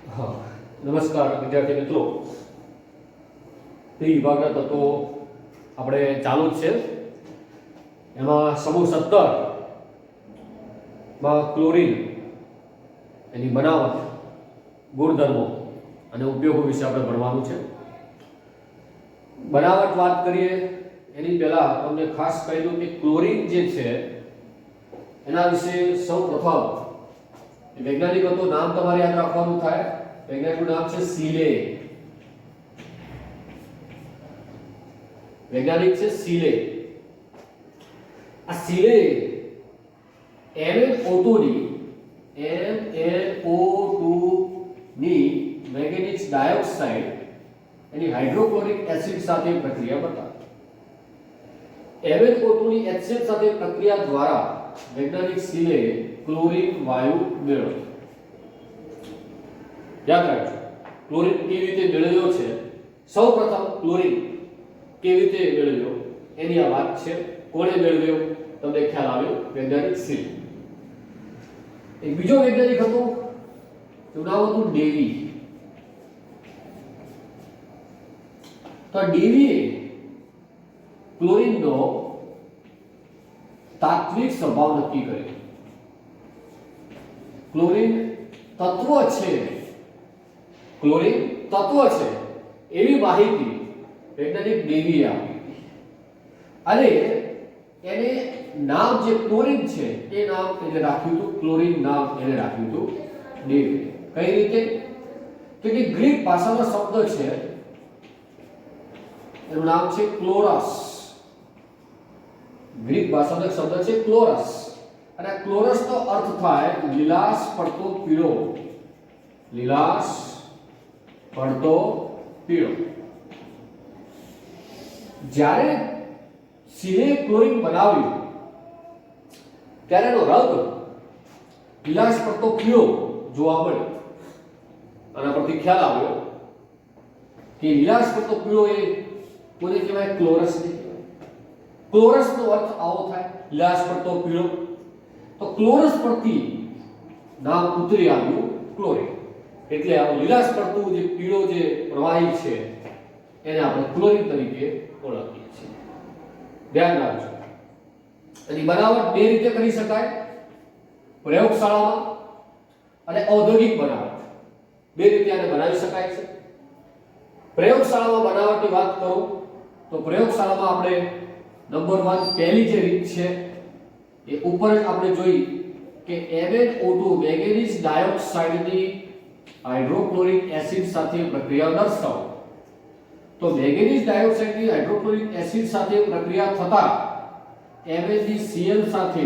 हाँ नमस्कार विद्यार्थी मित्रों તે વિભાગના તત્વો આપણે ચાલુ જ છે એમાં સમૂહ 17 માં ક્લોરીન એની બનાવટ ગુણધર્મો અને ઉપયોગો વિશે આપણે ભણવાનું છે બનાવટ વાત કરીએ એની પહેલા તમને ખાસ કહી દઉં કે ક્લોરીન જે છે એના વિશે સૌપ્રથમ વૈજ્ઞાનિક હતું નામ તમારે યાદ રાખવાનું થાય વૈજ્ઞાનિકનું નામ છે સીલે वैज्ञानिक से सीले आ सीले MnO2 ની મેંગેનીઝ ડાયોક્સાઇડ એની હાઇડ્રોક્લોરિક એસિડ સાથે પ્રક્રિયા બતાવી MnO2 ની HCl સાથે પ્રક્રિયા દ્વારા વૈજ્ઞાનિક सीले ક્લોરીન વાયુ મેળવ્યો યાદ રાખજો ક્લોરીન કેવી રીતે મેળવ્યો છે સૌપ્રથમ ક્લોરીન કેવી રીતે મેળવ્યો એની આ વાત છે કોણે મેળવ્યો તમને ખ્યાલ આવ્યો વૈજ્ઞાનિક સીલે એક બીજો વૈજ્ઞાનિક હતો તેનું નામ હતું ડેવી તો ડેવીએ ક્લોરીનનો તાત્વિક સ્વભાવ નક્કી કર્યો ક્લોરીન તત્વ છે ક્લોરીન તત્વ છે એવી માહિતી वैज्ञानिक डेवी આપી અને એને નામ જે ક્લોરીન છે એ નામ એને રાખ્યું હતું ક્લોરીન નામ એને રાખ્યું હતું ડેવી કઈ રીતે કે જે ગ્રીક ભાષાનો શબ્દ છે એનું નામ છે ક્લોરસ ગ્રીક ભાષાનો શબ્દ છે ક્લોરસ અને ક્લોરસ નો અર્થ થાય લીલાશ પડતો પીળો લીલાશ પડતો પીળો જ્યારે સીલે ક્લોરીન બનાવ્યું ત્યારે એનો રંગ લીલાશ પડતો પીળો જોવા મળ્યો આના પરથી ખ્યાલ આવ્યો કે લીલાશ પડતો પીળો એ કોને કહેવાય ક્લોરસ ને કહેવાય ક્લોરસ નો અર્થ આવો થાય લીલાશ પડતો પીળો તો ક્લોરસ પરથી નામ ઉતરી આવ્યું ક્લોરીન એટલે આ લીલાશ પડતું જે પીળો જે પ્રવાહી છે એને આપણે ક્લોરીન તરીકે ઓળખીએ છીએ ધ્યાન રાખજો એની બનાવટ બે રીતે કરી શકાય પ્રયોગશાળામાં અને ઔદ્યોગિક બનાવટ બે રીતે આને બનાવી શકાય છે પ્રયોગશાળામાં બનાવટની વાત કરું તો પ્રયોગશાળામાં આપણે નંબર 1 પહેલી જે રીત છે એ ઉપર જ આપણે જોઈ કે MnO2 મેંગેનીઝ ડાયોક્સાઇડની હાઇડ્રોક્લોરિક એસિડ સાથે પ્રક્રિયા દર્શાવો તો મેંગેનીઝ ડાયોક્સાઇડની હાઇડ્રોક્લોરિક એસિડ સાથે પ્રક્રિયા થતા MnCl સાથે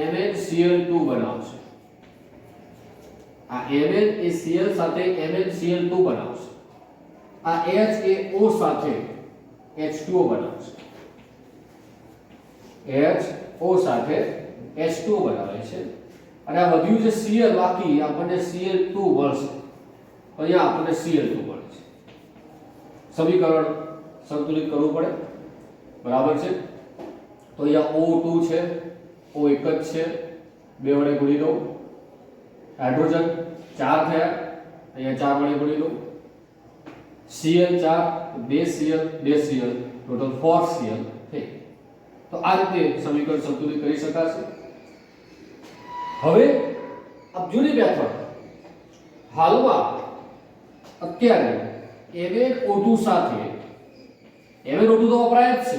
MnCl2 બનાવશે આ Mn એ Cl સાથે MnCl2 બનાવશે આ H એ O સાથે H2O બનાવશે H O સાથે H2O બનાવે છે અને આ વધ્યું જે Cl બાકી આપણને Cl2 મળશે અહીંયા આપણને Cl2 મળે છે સમીકરણ સંતુલિત કરવું પડે બરાબર છે તો અહીંયા O2 છે O એક જ છે બે વડે ગુણી દો હાઇડ્રોજન 4 થયા અહીંયા 4 વડે ગુણી દો Cl 4 2 Cl 2 Cl total 4 Cl થઈ તો આ રીતે સમીકરણ સંતુલિત કરી શકાશે હવે આ જૂની મેથડ હાલમાં અત્યારે MnO2 સાથે MnO2 તો વપરાય જ છે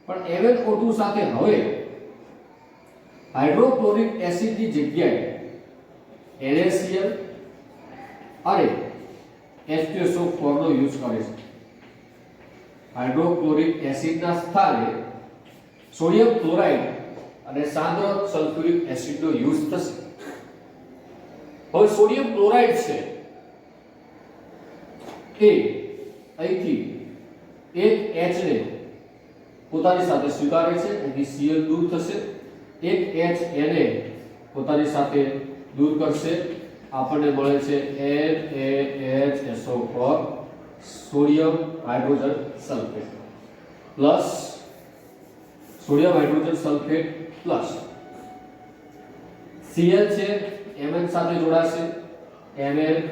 પણ MnO2 સાથે હવે હાઇડ્રોક્લોરિક એસિડની જગ્યાએ NaCl અને H2SO4 નો યુઝ કરે છે હાઇડ્રોક્લોરિક એસિડના સ્થાને સોડિયમ ક્લોરાઇડ અને સાંદ્ર સલ્ફ્યુરિક એસિડનો યુઝ થશે હવે સોડિયમ ક્લોરાઇડ છે એ અહીંથી એક H ને પોતાની સાથે સ્વીકારે છે અહીંથી Cl દૂર થશે એક H Na પોતાની સાથે દૂર કરશે આપણને મળે છે NaHSO4 sodium hydrogen sulphate plus sodium hydrogen sulphate plus Cl છે Mn સાથે જોડાશે Mn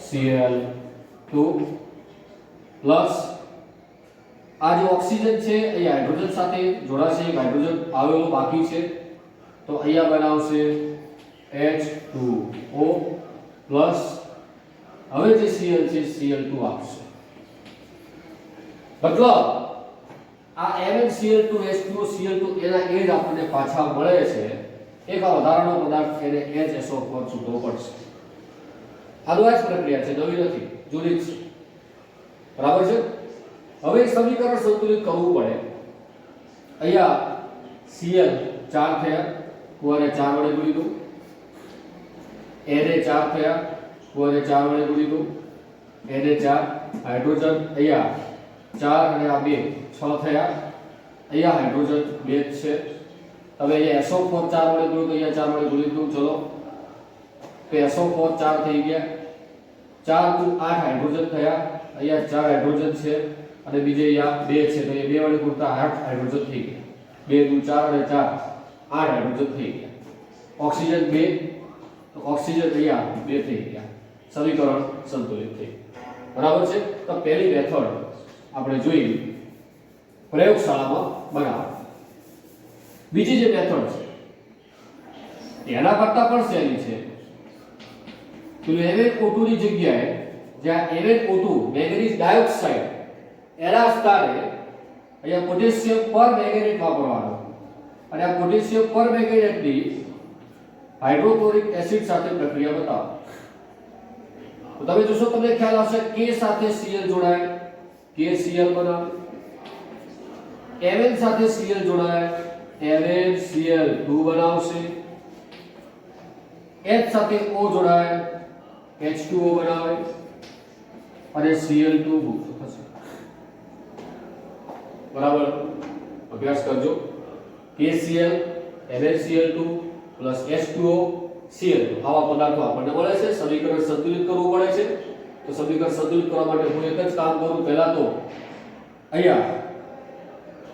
Cl2 પ્લસ આ જે ઓક્સિજન છે એ હાઇડ્રોજન સાથે જોડાશે, એક હાઇડ્રોજન આવેલો બાકી છે તો અહીંયા બનાવશે H2O પ્લસ હવે જે Cl છે Cl2 આપશે, મતલબ આ MnCl2H2O Cl2 એના એ જ આપણને પાછા મળે છે, એક આ વધારાનો પદાર્થ એને HSO4 છૂટવો પડશે. આ જ પ્રક્રિયા છે, નવી નથી, જૂની જ છે, બરાબર છે. હવે સમીકરણ સંતુલિત કરવું પડે. અહીંયા Cl 4 થયા, કુવાને 4 વડે ગુણી દો, Na 4 થયા, કુવાને 4 વડે ગુણી દો, Na 4 હાઇડ્રોજન અહીંયા 4 અને આ 2 6 થયા, અહીંયા હાઇડ્રોજન 2 છે. હવે અહીંયા SO4 4 વડે ગુણ્યું તો અહીંયા 4 વડે ગુણી દઉં, ચલો તો SO4 4 થઈ ગયા, 4 × 8 હાઇડ્રોજન થયા, અહીંયા 4 હાઇડ્રોજન છે અને બીજે અહીંયા 2 છે તો એ 2 વડે ગુણતા 8 હાઇડ્રોજન થઈ ગયા, 2 × 4 અને 4 8 હાઇડ્રોજન થઈ ગયા. ઓક્સિજન 2 તો ઓક્સિજન અહીંયા 2 થઈ ગયા, સમીકરણ સંતુલિત થઈ, બરાબર છે. તો પહેલી મેથડ આપણે જોઈ પ્રયોગશાળામાં બનાવો. બીજી જે મેથડ છે એના કરતા પણ સહેલી છે. પેલું MnO2 ની જગ્યાએ જ્યાં MnO2 મેંગેનીઝ ડાયોક્સાઇડ એના સ્થાને અહીંયા પોટેશિયમ પરમેંગેનેટ વાપરવાનો અને આ પોટેશિયમ પરમેંગેનેટની હાઇડ્રોક્લોરિક એસિડ સાથે પ્રક્રિયા બતાવો. તો તમે જોશો તમને ખ્યાલ આવશે K સાથે Cl જોડાય, KCl બનાવે, Mn સાથે Cl જોડાય, MnCl2 બનાવશે, H સાથે O જોડાય, H2O બનાવે અને Cl2 મુક્ત થશે. બરાબર, અભ્યાસ કરજો. KCl MnCl2 H2O Cl2 આવા પદાર્થો આપણને મળે છે. સમીકરણ સંતુલિત કરવું પડે છે. તો સમીકરણ સંતુલિત કરવા માટે હું એક જ કામ કરું. પહેલા તો અહીંયા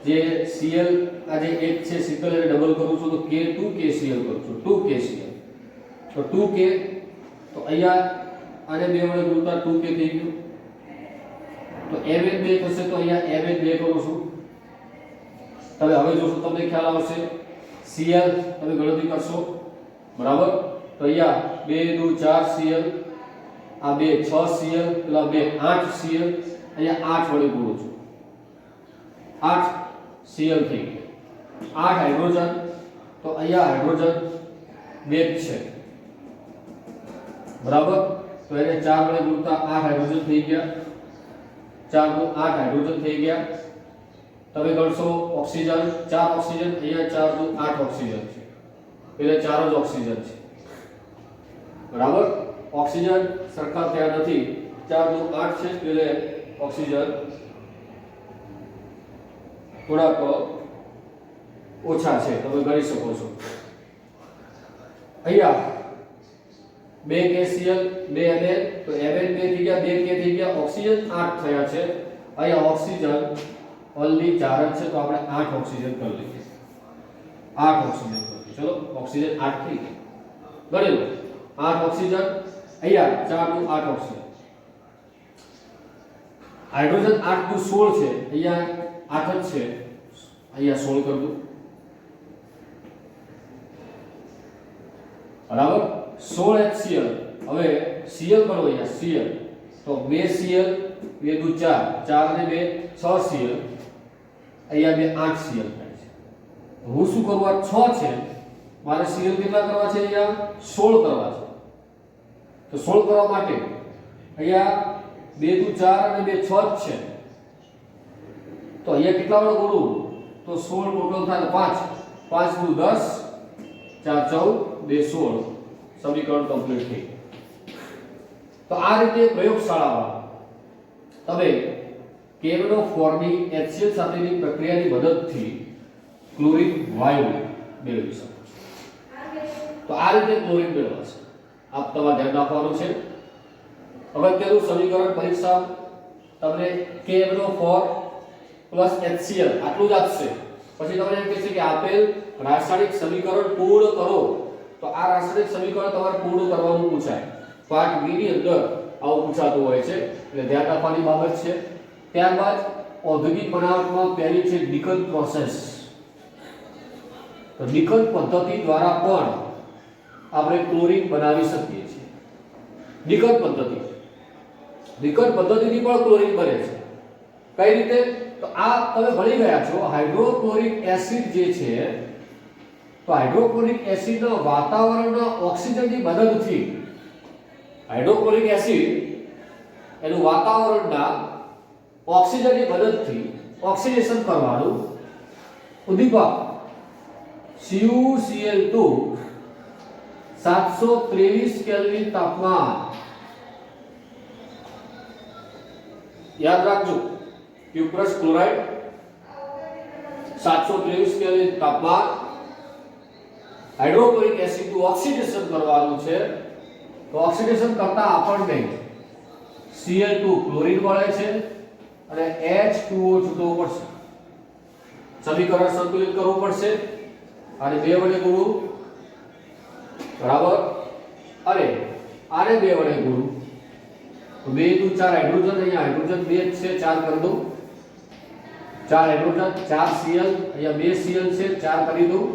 જે Cl આ જે એક છે સિંગલ એને ડબલ કરું છું તો K2KCl કરું છું, 2KCl તો 2K તો અહીંયા આને 2 વડે ગુણતા 2K થઈ ગયું. તો Mn2 થશે તો અહીંયા Mn2 કરું છું. તમે હવે જોશો તમને ખ્યાલ આવશે. Cl તમે ગણતરી કરશો, બરાબર. તો અહીંયા 2 × 4 Cl, આ 2 6 Cl પેલા 2 8 Cl, અહીંયા 8 વડે ગુણું છું, 8 Cl થઈ ગયું. 8 હાઇડ્રોજન તો અહીંયા હાઇડ્રોજન 2 છે, બરાબર. તો એને 4 વડે ગુણતા 8 હાઇડ્રોજન થઈ ગયા, 4 × 8 હાઇડ્રોજન થઈ ગયા. તમે ગણશો ઓક્સિજન 4 ઓક્સિજન, અહીંયા 4 × 8 ઓક્સિજન છે, એટલે 4 જ ઓક્સિજન છે, બરાબર. ઓક્સિજન સરખા થયા નથી, 4 × 8 છે એટલે ઓક્સિજન થોડાક ઓછા છે, તમે ગણી શકો છો. અહીંયા 2 KCl 2 Mn તો Mn 2 થઈ ગયા, 2 K થઈ ગયા, ઓક્સિજન 8 થયા છે. અહીંયા ઓક્સિજન ઓન્લી 4 જ છે તો આપણે 8 ઓક્સિજન કરી લઈએ, 8 ઓક્સિજન કરી. ચલો ઓક્સિજન 8 થઈ ગયા, ગણી લો 8 ઓક્સિજન, અહીંયા 4 × 8 ઓક્સિજન. હાઇડ્રોજન 8 × 16 છે, અહીંયા 8 જ છે, અહીંયા 16 કરી દો, બરાબર. 16 HCl. હવે Cl ગણો, અહીંયા Cl તો 2 Cl 2 × 4 4 ને 2 6 Cl, અહીંયા 2 8 Cl થાય છે. હું શું કરું, આ 6 છે મારે Cl કેટલા કરવા છે, અહીંયા 16 કરવા છે. તો 16 કરવા માટે અહીંયા 2 × 4 અને 2 6 જ છે, તો અહીંયા કેટલા વડે ગુણું તો 16 ટોટલ થાય તો 5 5 × 10 4 14 2 16, સમીકરણ કમ્પ્લીટ થઈ. તો આ રીતે પ્રયોગશાળામાં તમે KNO4 ની HCl સાથેની પ્રક્રિયાની મદદથી ક્લોરીન વાયુ મેળવી શકો છો. તો આ રીતે ક્લોરીન મેળવાશે. આપ તમારે ધ્યાન રાખવાનું છે. અગત્યનું સમીકરણ પરીક્ષા તમને KNO4 HCl આટલું જ આપશે. પછી તમને એમ કહેશે કે આપેલ રાસાયણિક સમીકરણ પૂર્ણ કરો. તો આ રાસાયણિક સમીકરણ તમારે પૂર્ણ કરવાનું પૂછાય. પાર્ટ બી ની અંદર આવું પૂછાતું હોય છે, એટલે ધ્યાન રાખવાની બાબત છે. ત્યારબાદ ઔદ્યોગિક બનાવટમાં પહેલી છે નિકન પ્રોસેસ. તો નિકન પદ્ધતિ દ્વારા પણ આપણે ક્લોરીન બનાવી શકીએ છીએ. નિકન પદ્ધતિથી પણ ક્લોરીન બને છે. કઈ રીતે? તો આ તમે ભણી ગયા છો હાઇડ્રોક્લોરિક એસિડ જે છે, તો હાઇડ્રોક્લોરિક એસિડના વાતાવરણના ઓક્સિજનની મદદથી હાઇડ્રોક્લોરિક એસિડ એનું વાતાવરણના ઓક્સિજનની મદદથી ઓક્સિડેશન કરવાનું ઉદ્દીપક CuCl2 723 કેલ્વિન તાપમાન. યાદ રાખજો, ક્યુપ્રસ ક્લોરાઇડ 723 કેલ્વિન તાપમાન હાઇડ્રોક્લોરિક એસિડનું ઓક્સિડેશન કરવાનું છે. તો ઓક્સિડેશન કરતા આપણને Cl2 ક્લોરીન મળે છે અને H2O છૂટવો પડશે. સમીકરણ સંતુલિત કરવું પડશે અને 2 વડે ગુણવું, બરાબર, અને આને 2 વડે ગુણવું. તો 2 × 4 હાઇડ્રોજન, અહીંયા હાઇડ્રોજન 2 છે, 4 કરી દઉં. 4 હાઇડ્રોજન 4 Cl, અહીંયા 2 Cl છે, 4 કરી દઉં.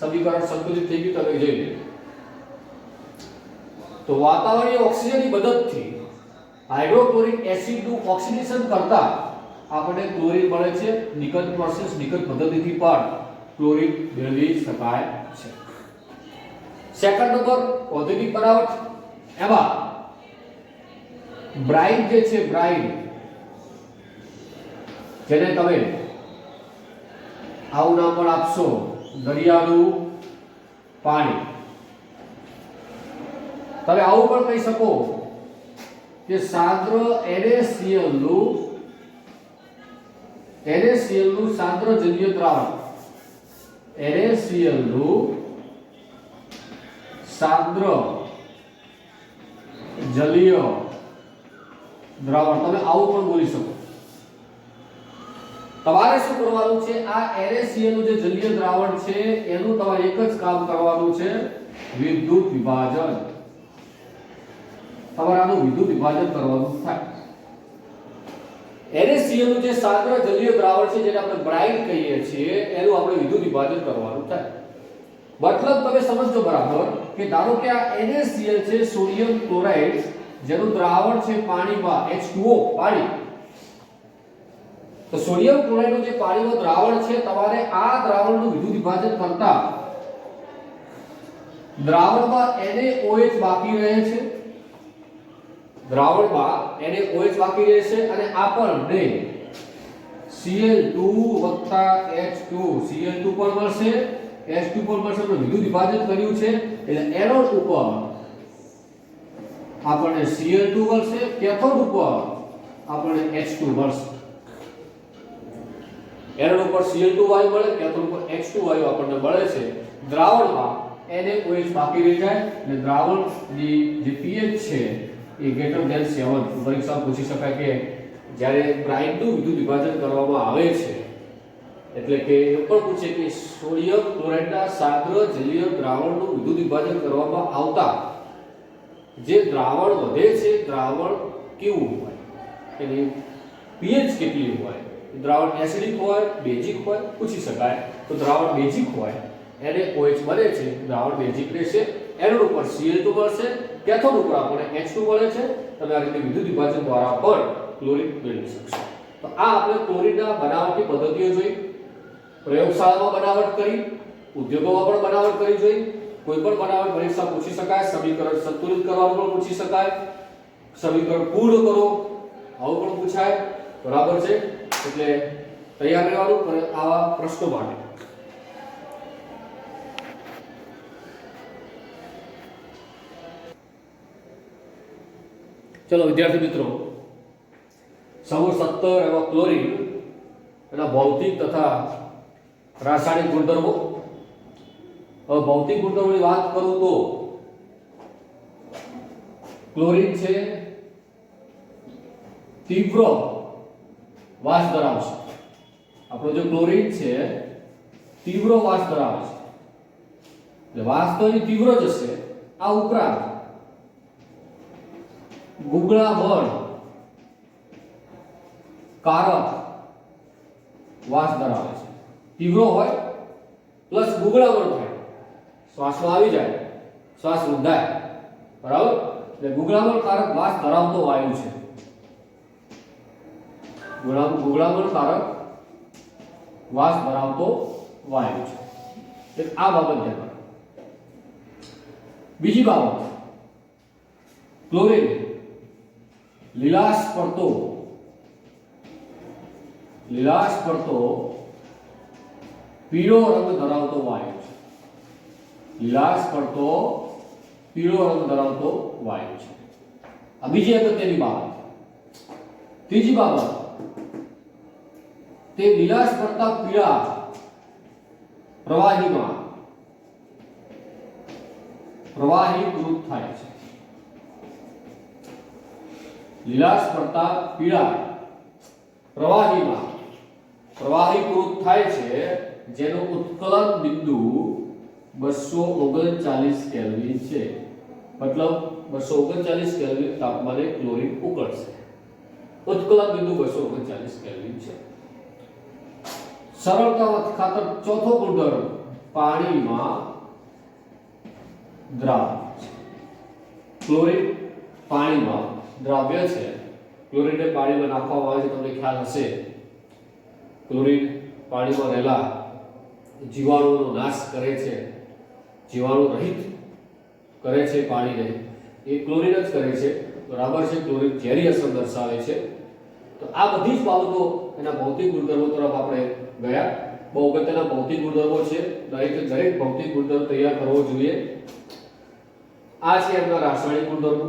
સમીકરણ સંતુલિત થઈ ગયું, તમે જોઈ લો. તો વાતાવરણીય ઓક્સિજનની મદદથી હાઇડ્રોક્લોરિક એસિડનું ઓક્સિડેશન કરતા આપણને ક્લોરીન મળે છે. નિકન પ્રોસેસ, નિકન પદ્ધતિથી પણ ક્લોરીન મેળવી શકાય છે. સેકન્ડ નંબર ઔદ્યોગિક બનાવટ. એમાં બ્રાઇન જે છે, બ્રાઇન, જેને તમે આવું નામ પણ આપશો, દરિયાનું પાણી. તમે આવું પણ કહી શકો કે સાંદ્ર NaCl નું સાંદ્ર જલીય દ્રાવણ, NaCl નું સાંદ્ર જલીય દ્રાવણ. તમે આવું પણ બોલી શકો. તમારે શું કરવાનું છે? આ NaCl નું જે જલીય દ્રાવણ છે એનું તમારે એક જ કામ કરવાનું છે, વિદ્યુત વિભાજન. તમારે આનું વિદ્યુત વિભાજન કરવાનું થાય. NaCl નું જે સાંદ્ર જલીય દ્રાવણ છે, જેને આપણે બ્રાઇન કહીએ છીએ, એનું આપણે વિદ્યુત વિભાજન કરવાનું થાય. મતલબ તમે સમજો બરાબર કે ધારો કે આ NaCl છે, સોડિયમ ક્લોરાઇડ, જેનું દ્રાવણ છે પાણીમાં, H2O, પાણી. તો સોડિયમ ક્લોરાઇડનું જે પાણીમાં દ્રાવણ છે, તમારે આ દ્રાવણનું વિદ્યુત વિભાજન કરતા દ્રાવણમાં NaOH બાકી રહે છે. દ્રાવણમાં NaOH બાકી રહેશે અને આપણને Cl2 H2, Cl2 પણ મળશે, H2 પણ મળશે. તો વિદ્યુત વિભાજન કર્યું છે એટલે એનોડ ઉપર આપણને Cl2 મળશે, કેથોડ ઉપર આપણને H2 મળશે. એનોડ ઉપર Cl2 વાયુ મળે, કેથોડ ઉપર H2 વાયુ આપણને મળે છે. દ્રાવણમાં NaOH બાકી રહી જાય અને દ્રાવણની જે pH છે એ >7. પરીક્ષામાં પૂછી શકાય કે જ્યારે બ્રાઇનનું વિદ્યુત વિભાજન કરવામાં આવે છે, એટલે કે એ પણ પૂછે કે સોડિયમ ક્લોરાઇડના સાંદ્ર જલીય દ્રાવણનું વિદ્યુત વિભાજન કરવામાં આવતા જે દ્રાવણ વધે છે, દ્રાવણ કેવું હોય, એની pH કેટલી હોય, દ્રાવણ એસિડિક હોય, બેઝિક હોય, પૂછી શકાય. તો દ્રાવણ બેઝિક હોય, NaOH બને છે, દ્રાવણ બેઝિક રહેશે. એનોડ ઉપર Cl2 મળશે, કેથોડ ઉપર આપણને H2 મળે છે. તમે આ રીતે વિદ્યુત વિભાજન દ્વારા પણ ક્લોરીન મેળવી શકશો. તો આ આપણે ક્લોરીનના બનાવટની પદ્ધતિઓ જોઈ, પ્રયોગશાળામાં બનાવટ કરી, ઉદ્યોગોમાં પણ બનાવટ કરી જોઈ. કોઈ પણ બનાવટ પરીક્ષા પૂછી શકાય. સમીકરણ સંતુલિત કરવાનું પણ પૂછી શકાય. સમીકરણ પૂર્ણ કરો આવું પણ પૂછાય. બરાબર છે? એટલે તૈયાર રહેવાનું આવા પ્રશ્નો માટે. ચલો વિદ્યાર્થી મિત્રો, સમૂહ 17 એમાં ક્લોરીન એના ભૌતિક તથા રાસાયણિક ગુણધર્મો. હવે ભૌતિક ગુણધર્મોની વાત કરું તો ક્લોરીન છે તીવ્ર વાસ ધરાવશે. આપણો જે ક્લોરીન છે તીવ્ર વાસ ધરાવે છે, એટલે વાસ તો એની તીવ્ર જ હશે. આ ઉપરાંત ગુગળામણ કારક વાસ ધરાવે છે. તીવ્ર હોય પ્લસ ગુગળામણ થાય, શ્વાસમાં આવી જાય, શ્વાસ રૂંધાય, બરાબર. એટલે ગુગળામણ કારક વાસ ધરાવતો વાયુ છે. ગુગળામણ કારક વાસ ધરાવતો વાયુ છે. એટલે આ બાબત ધ્યાન રાખો. બીજી બાબત, ક્લોરીન લીલાશ પડતો પીળો રંગ ધરાવતો વાયુ છે. લીલાશ પડતો પીળો રંગ ધરાવતો વાયુ છે. આ બીજી અગત્યની બાબત. ત્રીજી બાબત, તે લીલાશ પડતા પીળા પ્રવાહીમાં પ્રવાહીકૃત થાય છે. લીલાશ પડતા પીળા પ્રવાહીમાં પ્રવાહીકૃત થાય છે, જેનો ઉત્કલન બિંદુ 239 કેલ્વિન છે. મતલબ 239 કેલ્વિન તાપમાને ક્લોરીન ઉકળશે. ઉત્કલન બિંદુ 239 કેલ્વિન છે. સરળતા ખાતર ચોથો ગુણધર્મ, પાણીમાં દ્રાવ્ય છે. ક્લોરીન પાણીમાં દ્રાવ્ય છે. ક્લોરીનને પાણીમાં નાખવામાં આવે છે, તમને ખ્યાલ હશે. ક્લોરીન પાણીમાં રહેલા જીવાણુઓનો નાશ કરે છે, જીવાણુ રહિત કરે છે પાણીને, એ ક્લોરીન જ કરે છે, બરાબર છે. ક્લોરીન ઝેરી અસર દર્શાવે છે. તો આ બધી જ બાબતો એના ભૌતિક ગુણધર્મો તરફ આપણે ગયા. બહુ અગત્યના ભૌતિક ગુણધર્મો છે. દરેક ભૌતિક ગુણધર્મ તૈયાર કરવો જોઈએ. આ છે એમના રાસાયણિક ગુણધર્મો.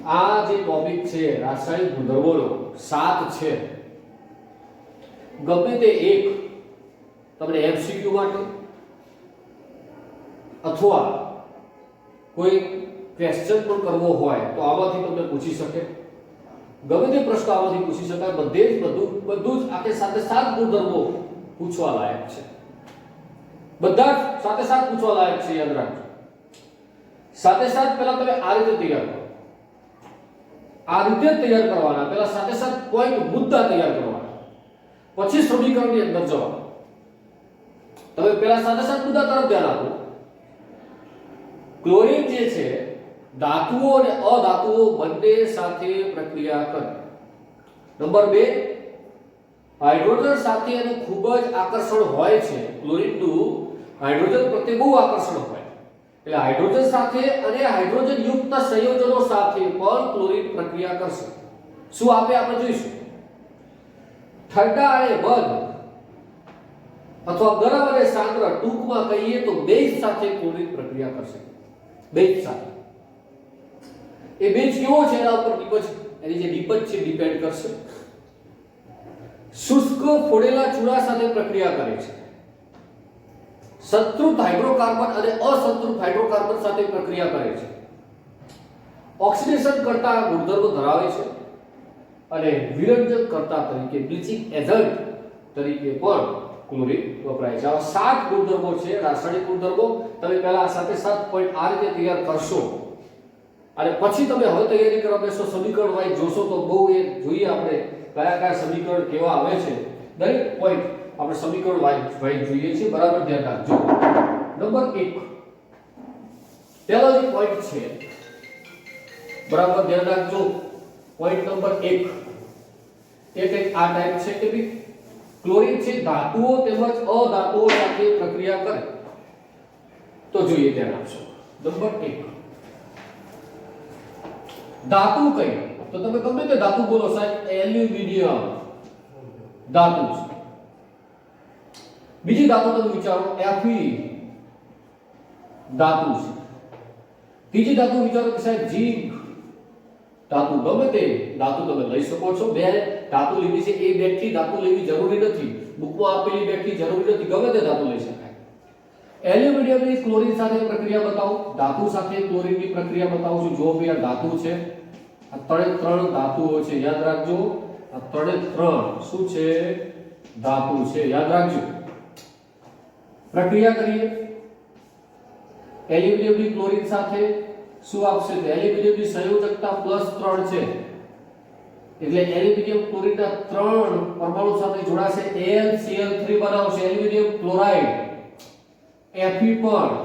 આ જે ટોપિક છે રાસાયણિક ગુણધર્મોનો 7 છે. ગમે તે એક તમને એમસીક્યુ માટે અથવા કોઈ ક્વેશ્ચન પણ કરવો હોય તો આમાંથી તમને પૂછી શકે. ગમે તે પ્રશ્ન આમાંથી પૂછી શકાય. બધું જ આખે સાથે 7 ગુણધર્મો પૂછવા લાયક છે. બધા જ સાથે 7 પૂછવા લાયક છે, યાદ રાખજો. સાથે પહેલા તમે આ રીતે તૈયાર કરો. આ રીતે તૈયાર કરવાના. પહેલા સાથે પોઈન્ટ મુદ્દા તૈયાર કરવાના, પછી સમીકરણની અંદર જવાનું. તમે પહેલા સાથે મુદ્દા તરફ ધ્યાન આપો. ક્લોરીન જે છે ધાતુઓ અને અધાતુઓ બંને સાથે પ્રક્રિયા કરે. નંબર 2, હાઇડ્રોજન સાથે એનું ખૂબ જ આકર્ષણ હોય છે. ક્લોરીનનું હાઇડ્રોજન પ્રત્યે બહુ આકર્ષણ હોય. એટલે હાઇડ્રોજન સાથે અને હાઇડ્રોજન યુક્ત સંયોજનો સાથે પણ ક્લોરીન પ્રક્રિયા કરશે. શું આપે આપણે જોઈશું. ઠંડા અને બંધ અથવા ગરમ અને સાંદ્ર, ટૂંકમાં કહીએ તો બેઝ સાથે ક્લોરીન પ્રક્રિયા કરશે. બેઝ સાથે. એ બેઝ કેવો છે એના ઉપર એની જે નિપજ છે ડિપેન્ડ કરશે. શુષ્ક ફોડેલા ચૂના સાથે પ્રક્રિયા કરે છે. સંતૃપ્ત હાઇડ્રોકાર્બન અને અસંતૃપ્ત હાઇડ્રોકાર્બન સાથે પ્રક્રિયા કરે છે. ઓક્સિડેશન કરતા ગુણધર્મો ધરાવે છે અને વિરંજન કરતા તરીકે, બ્લીચિંગ એજન્ટ તરીકે પણ ક્લોરીન વપરાય છે. આવા 7 ગુણધર્મો છે રાસાયણિક ગુણધર્મો. તમે પહેલા સાથે પોઈન્ટ આ રીતે તૈયાર કરશો અને પછી તમે હવે તૈયારી કરવા બેસો, સમીકરણ વાઇઝ જોશો તો બહુ એ જોઈએ આપણે કયા સમીકરણ કેવા આવે છે. દરેક પોઈન્ટ આપણે સમીકરણ વાઇઝ જોઈએ છીએ. બરાબર ધ્યાન રાખજો. નંબર 1, પહેલો જે પોઈન્ટ છે, બરાબર ધ્યાન રાખજો. પોઈન્ટ નંબર 1 એ કંઈક આ ટાઈપ છે કે ભઈ ક્લોરીન છે ધાતુઓ તેમજ અધાતુઓ સાથે પ્રક્રિયા કરે. તો જોઈએ, ધ્યાન આપશો. નંબર 1, ધાતુ કઈ? તો તમે ગમે તે ધાતુ બોલો સાહેબ, એલ્યુમિનિયમ ધાતુ છે. બીજી ધાતુ તમે વિચારો, Fe ધાતુ છે. ત્રીજી ધાતુ વિચારો કે સાહેબ ઝીંક ધાતુ. ગમે તે ધાતુ તમે લઈ શકો છો. બે ધાતુ લીધી છે, એ બેગથી ધાતુ લેવી જરૂરી નથી. બુકમાં આપેલી બેગથી જરૂરી નથી. ગમે તે ધાતુ લઈ શકાય. એલ્યુમિનિયમની ક્લોરીન સાથે પ્રક્રિયા બતાવો. ધાતુ સાથે ક્લોરીનની પ્રક્રિયા બતાવું છું. જો ભાઈ આ ધાતુ છે, આ ત્રણ ધાતુઓ છે, યાદ રાખજો. આ ત્રણ શું છે? ધાતુ છે, યાદ રાખજો. પ્રક્રિયા કરીએ એલ્યુમિનિયમની ક્લોરીન સાથે શું આપશે? તો એલ્યુમિનિયમની સંયોજકતા +3 છે એટલે એલ્યુમિનિયમ ક્લોરીનના 3 પરમાણુ સાથે જોડાશે AlCl3 બનાવશે એલ્યુમિનિયમ ક્લોરાઇડ. Fe પણ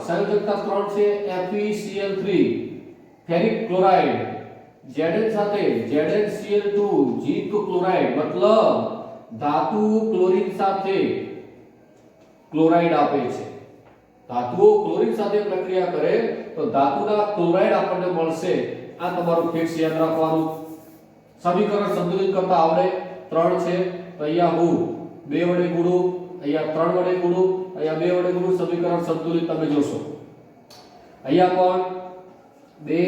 સંયોજકતા 3 છે FeCl3. ફેરિક ક્લોરાઇડ Zn સાથે ZnCl2 ઝીંક ક્લોરાઇડ મતલબ ધાતુ ક્લોરીન સાથે ક્લોરાઇડ આપે છે. ધાતુઓ ક્લોરીન સાથે પ્રક્રિયા કરે તો ધાતુના ક્લોરાઇડ આપણને મળશે. આ તમારું ફિક્સ યાદ રાખવાનું. સમીકરણ સંતુલિત કરતા આવડે 3 છે તો અહીંયા હું 2 વડે ગુણું, અહીંયા 3 વડે ગુણું, અહીંયા 2 વડે ગુણું, સમીકરણ સંતુલિત તમે જોશો. અહીંયા પણ 2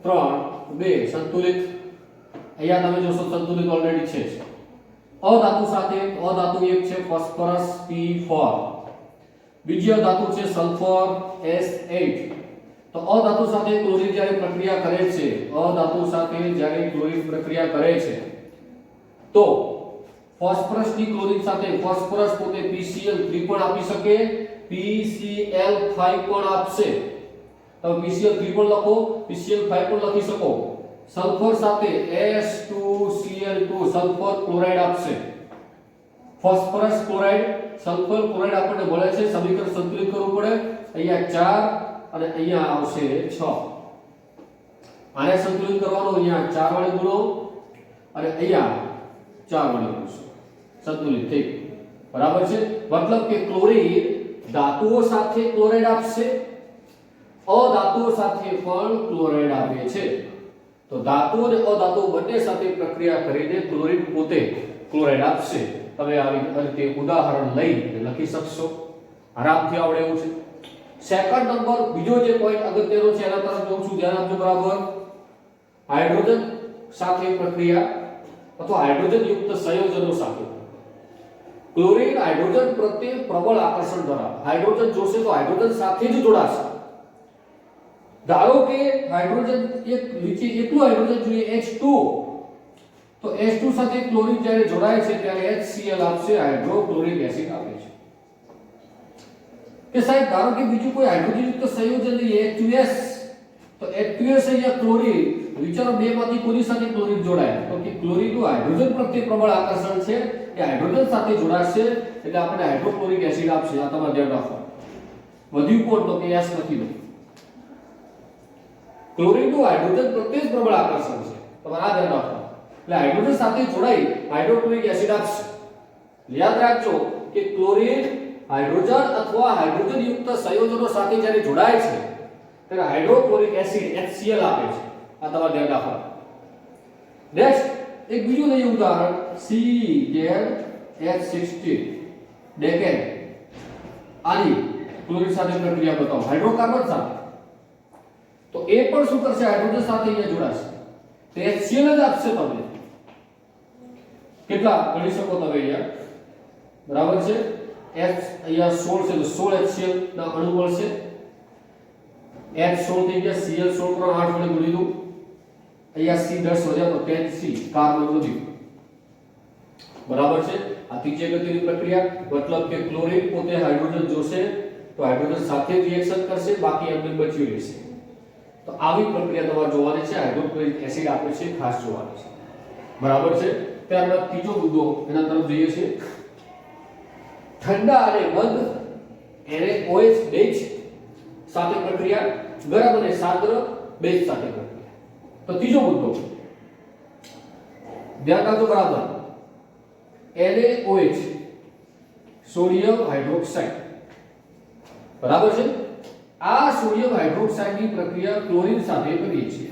3 2 સંતુલિત. અહીંયા તમે જોશો સંતુલિત ઓલરેડી છે. અધાતુ સાથે અધાતુ એક છે ફોસ્ફરસ P4, બીજી ધાતુ છે સલ્ફર S8. તો અધાતુ સાથે ક્લોરીન જ્યારે પ્રક્રિયા કરે છે, અધાતુ સાથે જ્યારે ક્લોરીન પ્રક્રિયા કરે છે તો ફોસ્ફરસની ક્લોરીન સાથે ફોસ્ફરસ પોતે PCl3 પણ આપી શકે, PCl5 પણ આપશે. તમે PCl3 પણ લખો, PCl5 પણ લખી શકો. સલ્ફર સાથે S2Cl2 સલ્ફર ક્લોરાઇડ આપશે. ફોસ્ફરસ ક્લોરાઇડ સલ્ફર ક્લોરાઇડ આપણને મળે છે. સમીકરણ સંતુલિત કરવું પડે. અહીંયા 4 અને અહીંયા આવશે 6. આને સંતુલિત કરવાનું. અહીંયા 4 વડે ગુણો અને અહીંયા 4 વડે ગુણો. સંતુલિત થઈ. બરાબર છે. મતલબ કે ક્લોરીન ધાતુઓ સાથે ક્લોરાઇડ આપશે, અધાતુઓ સાથે પણ ક્લોરાઇડ આપે છે. તો ધાતુ અને અધાતુ બંને સાથે પ્રક્રિયા કરીને ક્લોરીન પોતે ક્લોરાઇડ આપશે. તમે આવી રીતે ઉદાહરણ લઈને લખી શકશો. આરામથી આવડે એવું છે. સેકન્ડ નંબર બીજો જે પોઈન્ટ અગત્યનો છે એના તરફ જોઉં છું, ધ્યાન આપજો બરાબર. હાઇડ્રોજન સાથે પ્રક્રિયા અથવા હાઇડ્રોજન યુક્ત સંયોજનો સાથે ક્લોરીન હાઇડ્રોજન પ્રત્યે પ્રબળ આકર્ષણ ધરાવે. હાઇડ્રોજન જોશે તો હાઇડ્રોજન સાથે જ જોડાશે. ધારો કે હાઇડ્રોજન એક નીચે એટલું હાઇડ્રોજન જોઈએ H2, તો H2 સાથે ક્લોરીન જ્યારે જોડાય છે ત્યારે HCl આપશે, હાઇડ્રોક્લોરિક એસિડ આપે છે. કે સાહેબ ધારો કે બીજું કોઈ હાઇડ્રોજન યુક્ત સંયોજન લઈએ H2S, તો H2S અહીંયા ક્લોરીન, વિચારો બે માંથી કોની સાથે ક્લોરીન જોડાય? તો કે ક્લોરીનનું હાઇડ્રોજન પ્રત્યે પ્રબળ આકર્ષણ છે, એ હાઇડ્રોજન સાથે જોડાશે એટલે આપણને હાઇડ્રોક્લોરિક એસિડ આપશે. આ તમારે ધ્યાન રાખવાનું. વધ્યું કોણ? તો કે S નથી વધ્યું. ક્લોરીનનું હાઇડ્રોજન પ્રત્યે પ્રબળ આકર્ષણ છે, તમારે આ ધ્યાન રાખવાનું. એટલે હાઇડ્રોજન સાથે જોડાઈ હાઇડ્રોક્લોરિક એસિડ આપશે. યાદ રાખજો કે ક્લોરીન હાઇડ્રોજન અથવા હાઇડ્રોજન યુક્ત સંયોજનો સાથે જ્યારે જોડાય છે ત્યારે હાઇડ્રોક્લોરિક એસિડ HCl આપે છે. આ તમારે ધ્યાન રાખવાનું. નેક્સ્ટ એક બીજું લઈએ ઉદાહરણ CzH16 ડેકેન. આની ક્લોરીન સાથે પ્રક્રિયા બતાવો હાઇડ્રોકાર્બન સાથે. તો એ પણ શું કરશે? હાઇડ્રોજન સાથે અહીંયા જોડાશે. તો HCl જ આપશે તમને. કેટલા ગણી શકો તમે અહીંયા? બરાબર છે. H અહીંયા 16 છે તો 16 HCl ના અણુ મળશે. H16 થઈ ગયા, Cl16 પર 8 વડે ગુણી દઉં. અહીંયા C10 વધ્યા તો 10C કાર્બન વધ્યું. બરાબર છે. આ ત્રીજી અગત્યની પ્રક્રિયા. મતલબ કે ક્લોરીન પોતે હાઇડ્રોજન જોશે તો હાઇડ્રોજન સાથે રિએક્શન કરશે, બાકી એમને બચ્યું રહેશે. તો આવી પ્રક્રિયા તમારે જોવાની છે. હાઇડ્રોક્લોરિક એસિડ આપે છે, ખાસ જોવાની છે. બરાબર છે. ત્યારબાદ ત્રીજો મુદ્દો એના તરફ જઈએ છીએ. ઠંડા અને બંધ NaOH બેઝ સાથે પ્રક્રિયા, ગરમ અને સાદ્ર બેઝ સાથે પ્રક્રિયા. તો ત્રીજો મુદ્દો ધ્યાન રાખજો બરાબર. NaOH sodium hydroxide. બરાબર છે. આ સોડિયમ હાઇડ્રોક્સાઇડની પ્રક્રિયા ક્લોરીન સાથે કરીએ છીએ.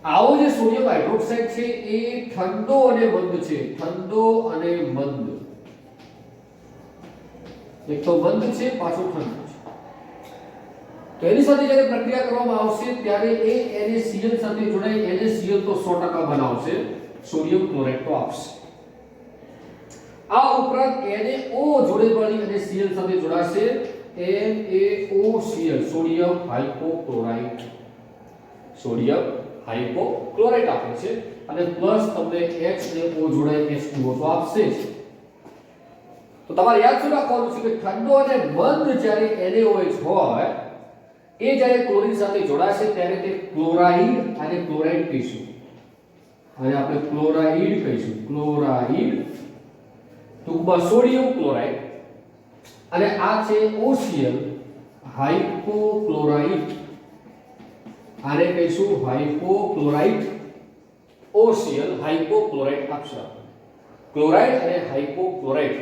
આવો જે સોડિયમ હાઇડ્રોક્સાઇડ છે એ ઠંડો અને મંદ છે. ઠંડો અને મંદ. એક તો મંદ છે, પાછો ઠંડો છે. તો એની સાથે જ્યારે પ્રક્રિયા કરવામાં આવશે ત્યારે એ NaCl સાથે જોડાઈ NaCl તો 100% બનાવશે, સોડિયમ ક્લોરાઇડ તો આપશે. આ ઉપરાંત NaO જોડે મળી અને Cl સાથે જોડાશે, NaOCl સોડિયમ હાઇપોક્લોરાઇટ. સોડિયમ હાઇપોક્લોરાઇટ આપે છે અને પ્લસ તમને H અને O જોડાય H2O તો આપશે જ. તો તમારે યાદ શું રાખવાનું છે કે ઠંડો અને મંદ જ્યારે NaOH હોય એ જ્યારે ક્લોરીન સાથે જોડાશે ત્યારે તે ક્લોરાઇડ અને ક્લોરાઇડ કહીશું, અને આપણે ક્લોરાઇડ કહીશું, ક્લોરાઇડ ટૂંકમાં સોડિયમ ક્લોરાઇડ, અને આ છે OCl હાઇપોક્લોરાઇટ, આને કહીશું હાઇપોક્લોરાઇટ, OCl હાઇપોક્લોરાઇટ આપશે. ક્લોરાઇડ અને હાઇપોક્લોરાઇટ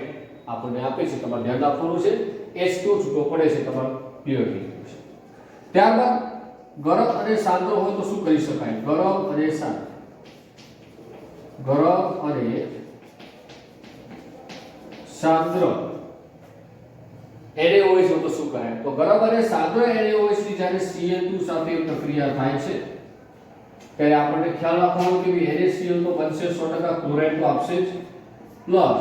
આપણને આપે છે, તમારે ધ્યાન રાખવાનું છે. H2 છૂટો પડે છે, તમારે ક્લિયર થઈ ગયું છે. ત્યારબાદ ગરમ અને સાંદ્ર હોય તો શું કરી શકાય? ગરમ અને સાંદ્ર, ગરમ અને સાંદ્ર NaOH હોય તો શું કરાય? તો ગરમ અને સાંદ્ર NaOH ની જ્યારે Cl2 સાથે પ્રક્રિયા થાય છે ત્યારે આપણને ખ્યાલ રાખવાનો કે NaCl તો બનશે 100% ક્લોરાઇડ તો આપશે જ, પ્લસ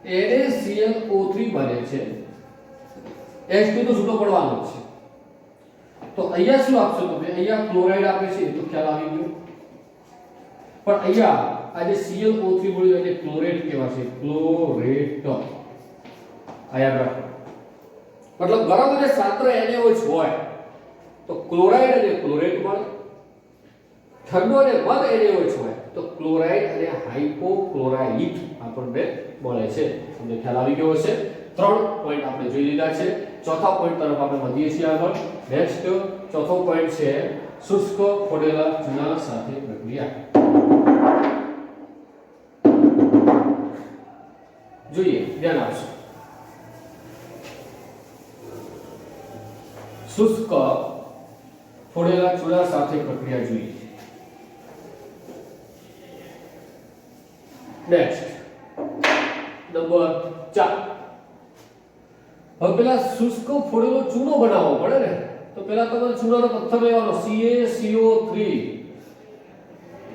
NaClO3 બને છે, H2 તો છૂટો પડવાનો જ છે. તો અહીંયા શું આપશો તમે? અહીંયા ક્લોરાઇડ આપે છે તો ખ્યાલ આવી ગયો, પણ અહીંયા આ જે ClO3 મળ્યું એને ક્લોરેટ કહેવાશે, ક્લોરેટ. આ યાદ રાખો. મતલબ ગરમ અને સાંદ્ર NaOH હોય તો ક્લોરાઇડ અને ક્લોરેટ મળે, ઠંડો અને બંધ NaOH હોય તો ક્લોરાઇડ અને હાઇપોક્લોરાઇટ આપણને મળે છે. તમને ખ્યાલ આવી ગયો હશે. 3 પોઈન્ટ આપણે જોઈ લીધા છે. ચોથા પોઈન્ટ તરફ આપણે વધીએ છીએ આગળ. નેક્સ્ટ ચોથો પોઈન્ટ છે શુષ્ક ફોડેલા ચૂના સાથે પ્રક્રિયા. જોઈએ, ધ્યાન આપશો. શુષ્ક ફોડેલા ચૂના સાથે પ્રક્રિયા જોઈએ. Next number 4. હવે પેલા શુષ્ક ફોડેલો ચૂનો બનાવવો પડે ને, તો પેલા તમારે ચૂનાનો પથ્થર લેવાનો, CaCO3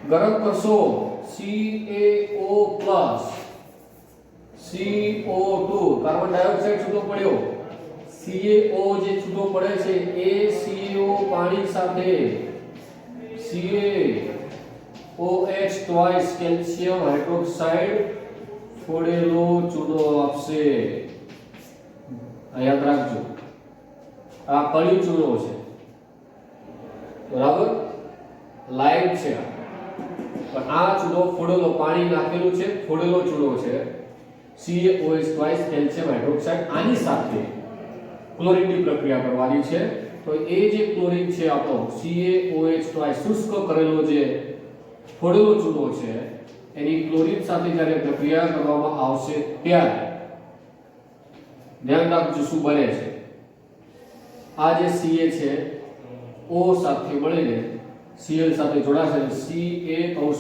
ગરમ કરશો, CaO+ CO2 કાર્બન ડાયોક્સાઇડ છૂટો પડ્યો, CaO જે છૂટો પડે છે એ CO પાણી સાથે CaOH ટ્વાઇસ કેલ્શિયમ હાઇડ્રોક્સાઇડ ફોડેલો ચૂનો આપશે. યાદ રાખજો, આ કળિયું ચૂનો છે, બરાબર, લાઈવ છે, પણ આ ચૂનો ફોડેલો પાણી નાખેલું છે, ફોડેલો ચૂનો છે, CaOH ટ્વાઇસ કેલ્શિયમ હાઇડ્રોક્સાઇડ. આની સાથે ક્લોરીનની પ્રક્રિયા કરવાની છે. તો એ જે ક્લોરીન છે આપણો CaOH ટ્વાઇસ શુષ્ક કરેલો જે ફોડેલો ચૂનો છે એની ક્લોરીન સાથે જ્યારે પ્રક્રિયા કરવામાં આવશે ત્યારે ધ્યાન રાખજો શું બને છે. આ જે Ca છે O સાથે મળીને Cl સાથે જોડાશે, CaOCl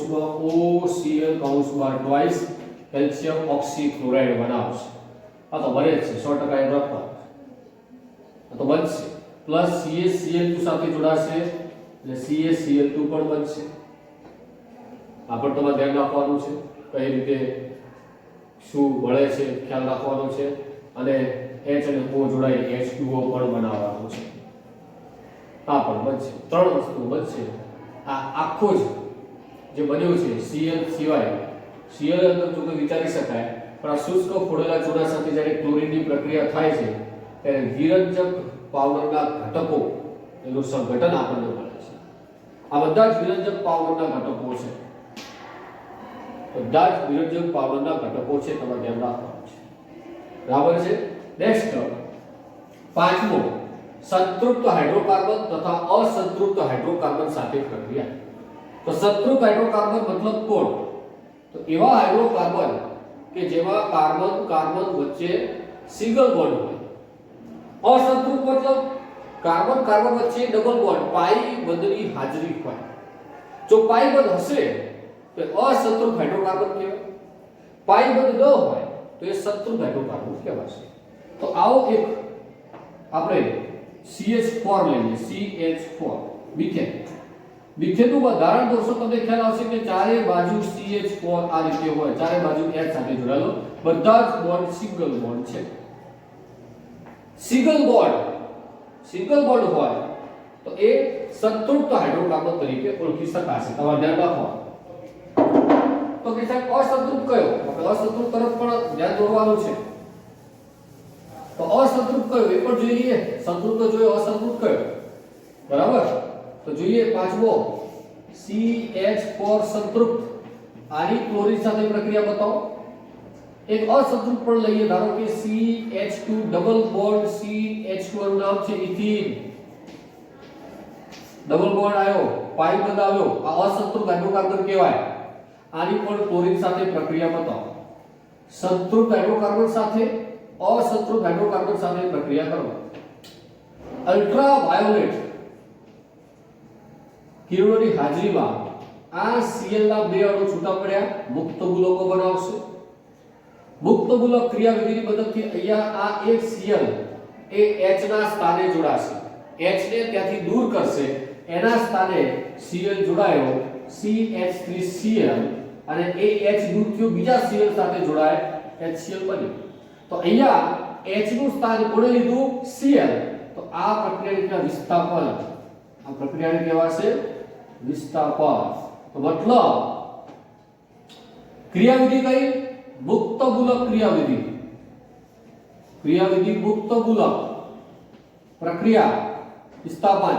ટ્વાઇસ કેલ્શિયમ ઓક્સીક્લોરાઇડ બનાવશે. આ તો બને જ છે, 100% યાદ રાખવાનું. આ તો બનશે. પ્લસ CaCl2 સાથે જોડાશે એટલે CaCl2 પણ બનશે. આ પણ તમારે ધ્યાન રાખવાનું છે, કઈ રીતે શું મળે છે ખ્યાલ રાખવાનો છે. અને H અને O જોડાઈ H2O પણ બનાવવાનું છે. આ પણ બનશે. 3 વસ્તુ બનશે. આ આખો જે બન્યો છે Cl સિવાય, Cl અંદર જો કોઈ વિચારી શકાય, પણ આ શુષ્ક ફોડેલા ચૂના સાથે જ્યારે ક્લોરીનની પ્રક્રિયા થાય છે ત્યારે વિરંજક પાવડરના ઘટકો એનું સંઘટન આપણને મળે છે. આ બધા જ વિરંજક પાવડરના ઘટકો છે, બધા જ વિરંજક પાવડરના ઘટકો છે, તમારે ધ્યાન રાખવાનું છે. બરાબર છે. નેક્સ્ટ 5મો, સંતૃપ્ત હાઇડ્રોકાર્બન તથા અસંતૃપ્ત હાઇડ્રોકાર્બન સાથે પ્રક્રિયા. તો સંતૃપ્ત હાઇડ્રોકાર્બન મતલબ કોણ? તો એવા હાઇડ્રોકાર્બન કે જેમાં કાર્બન કાર્બન વચ્ચે સિંગલ બોન્ડ હોય. અસંતૃપ્ત મતલબ કાર્બન કાર્બન વચ્ચે ડબલ બોન્ડ પાઈ બંધની હાજરી હોય. જો પાઈ બંધ હશે તો અસંતૃપ્ત હાઇડ્રોકાર્બન કહેવાય, પાઈ બંધ ન હોય તો એ સંતૃપ્ત હાઇડ્રોકાર્બન કહેવાશે. તો આવો એક આપણે CH4 લઈએ, CH4 મિથેન. મિથેનનું બંધારણ દોસ્તો તમને ખ્યાલ આવશે કે ચારે બાજુ CH4 આ રીતે હોય, ચારે બાજુ H સાથે જોડાયેલો, બધા જ બોન્ડ સિંગલ બોન્ડ છે. સિંગલ બોન્ડ હોય તો એ સંતૃપ્ત હાઇડ્રોકાર્બન તરીકે ઓળખી શકાશે. તમારે ધ્યાન રાખવાનું. તો કે સાહેબ અસંતૃપ્ત કયો? આપણે અસંતૃપ્ત તરફ પણ ધ્યાન દોરવાનું છે. તો અસંતૃપ્ત કયો એ પણ જોઈ લઈએ. સંતૃપ્ત જોયો, અસંતૃપ્ત કયો? તો જોઈએ પાંચમો CH4 સંતૃપ્ત આની ક્લોરીન સાથે પ્રક્રિયા બતાવો. એક અસંતૃપ્ત પણ લઈએ, ધારો કે CH2 ડબલ બોન્ડ CH2 નું નામ છે ઇથિન. ડબલ બોન્ડ આવ્યો, પાઈ બંધ આવ્યો, આ અસંતૃપ્ત હાઇડ્રોકાર્બન કહેવાય. આની પણ ક્લોરીન સાથે પ્રક્રિયા બતાવો. સંતૃપ્ત હાઇડ્રોકાર્બન સાથે અસંતૃપ્ત હાઇડ્રોકાર્બન સાથે પ્રક્રિયા કરો. અલ્ટ્રાવાયોલેટ કિરણોની હાજરીમાં આ Cl ના બે અણુ છૂટા પડ્યા, મુક્ત મૂલકો બનાવશે. મુક્ત મૂલક ક્રિયાવિધિની મદદથી અહીંયા આ એક Cl એ H ના સ્થાને જોડાશે. H ને ત્યાંથી દૂર કરશે, એના સ્થાને Cl જોડાયો, CH3Cl, અને એ H દૂર થયો, બીજા Cl સાથે જોડાય, HCl બન્યું. તો અહીંયા H નું સ્થાન કોણે લીધું? Cl. તો આ પ્રક્રિયાને વિસ્થાપન, આ પ્રક્રિયાને કહેવાશે વિસ્થાપન. તો મતલબ ક્રિયાવિધિ કઈ? મુક્ત મૂલક ક્રિયાવિધિ. ક્રિયાવિધિ મુક્ત મૂલક પ્રક્રિયા વિસ્થાપન.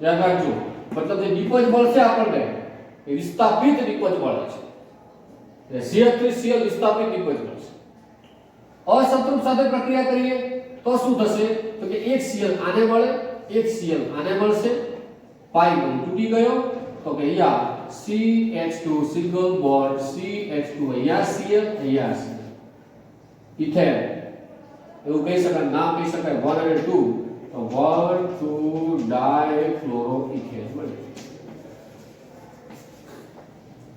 યાદ રાખજો, મતલબ જે નિપજ મળશે આપણને એ વિસ્થાપિત નિપજ મળે છે. CH3Cl વિસ્થાપિત નિપજ મળશે. અસંતૃપ્ત સાથે પ્રક્રિયા કરીએ તો શું થશે? તો કે એક Cl આને મળે, એક Cl આને મળશે, પાઈ બંધ તૂટી ગયો. તો કે અહીંયા CH2 સિંગલ બોન્ડ CH2, અહીંયા Cl, અહીંયા Cl, ઇથેન. એવું કહી શકાય, નામ કહી શકાય 1 અને 2. તો 1,2 ડાયફ્લોરોઇથેન બને.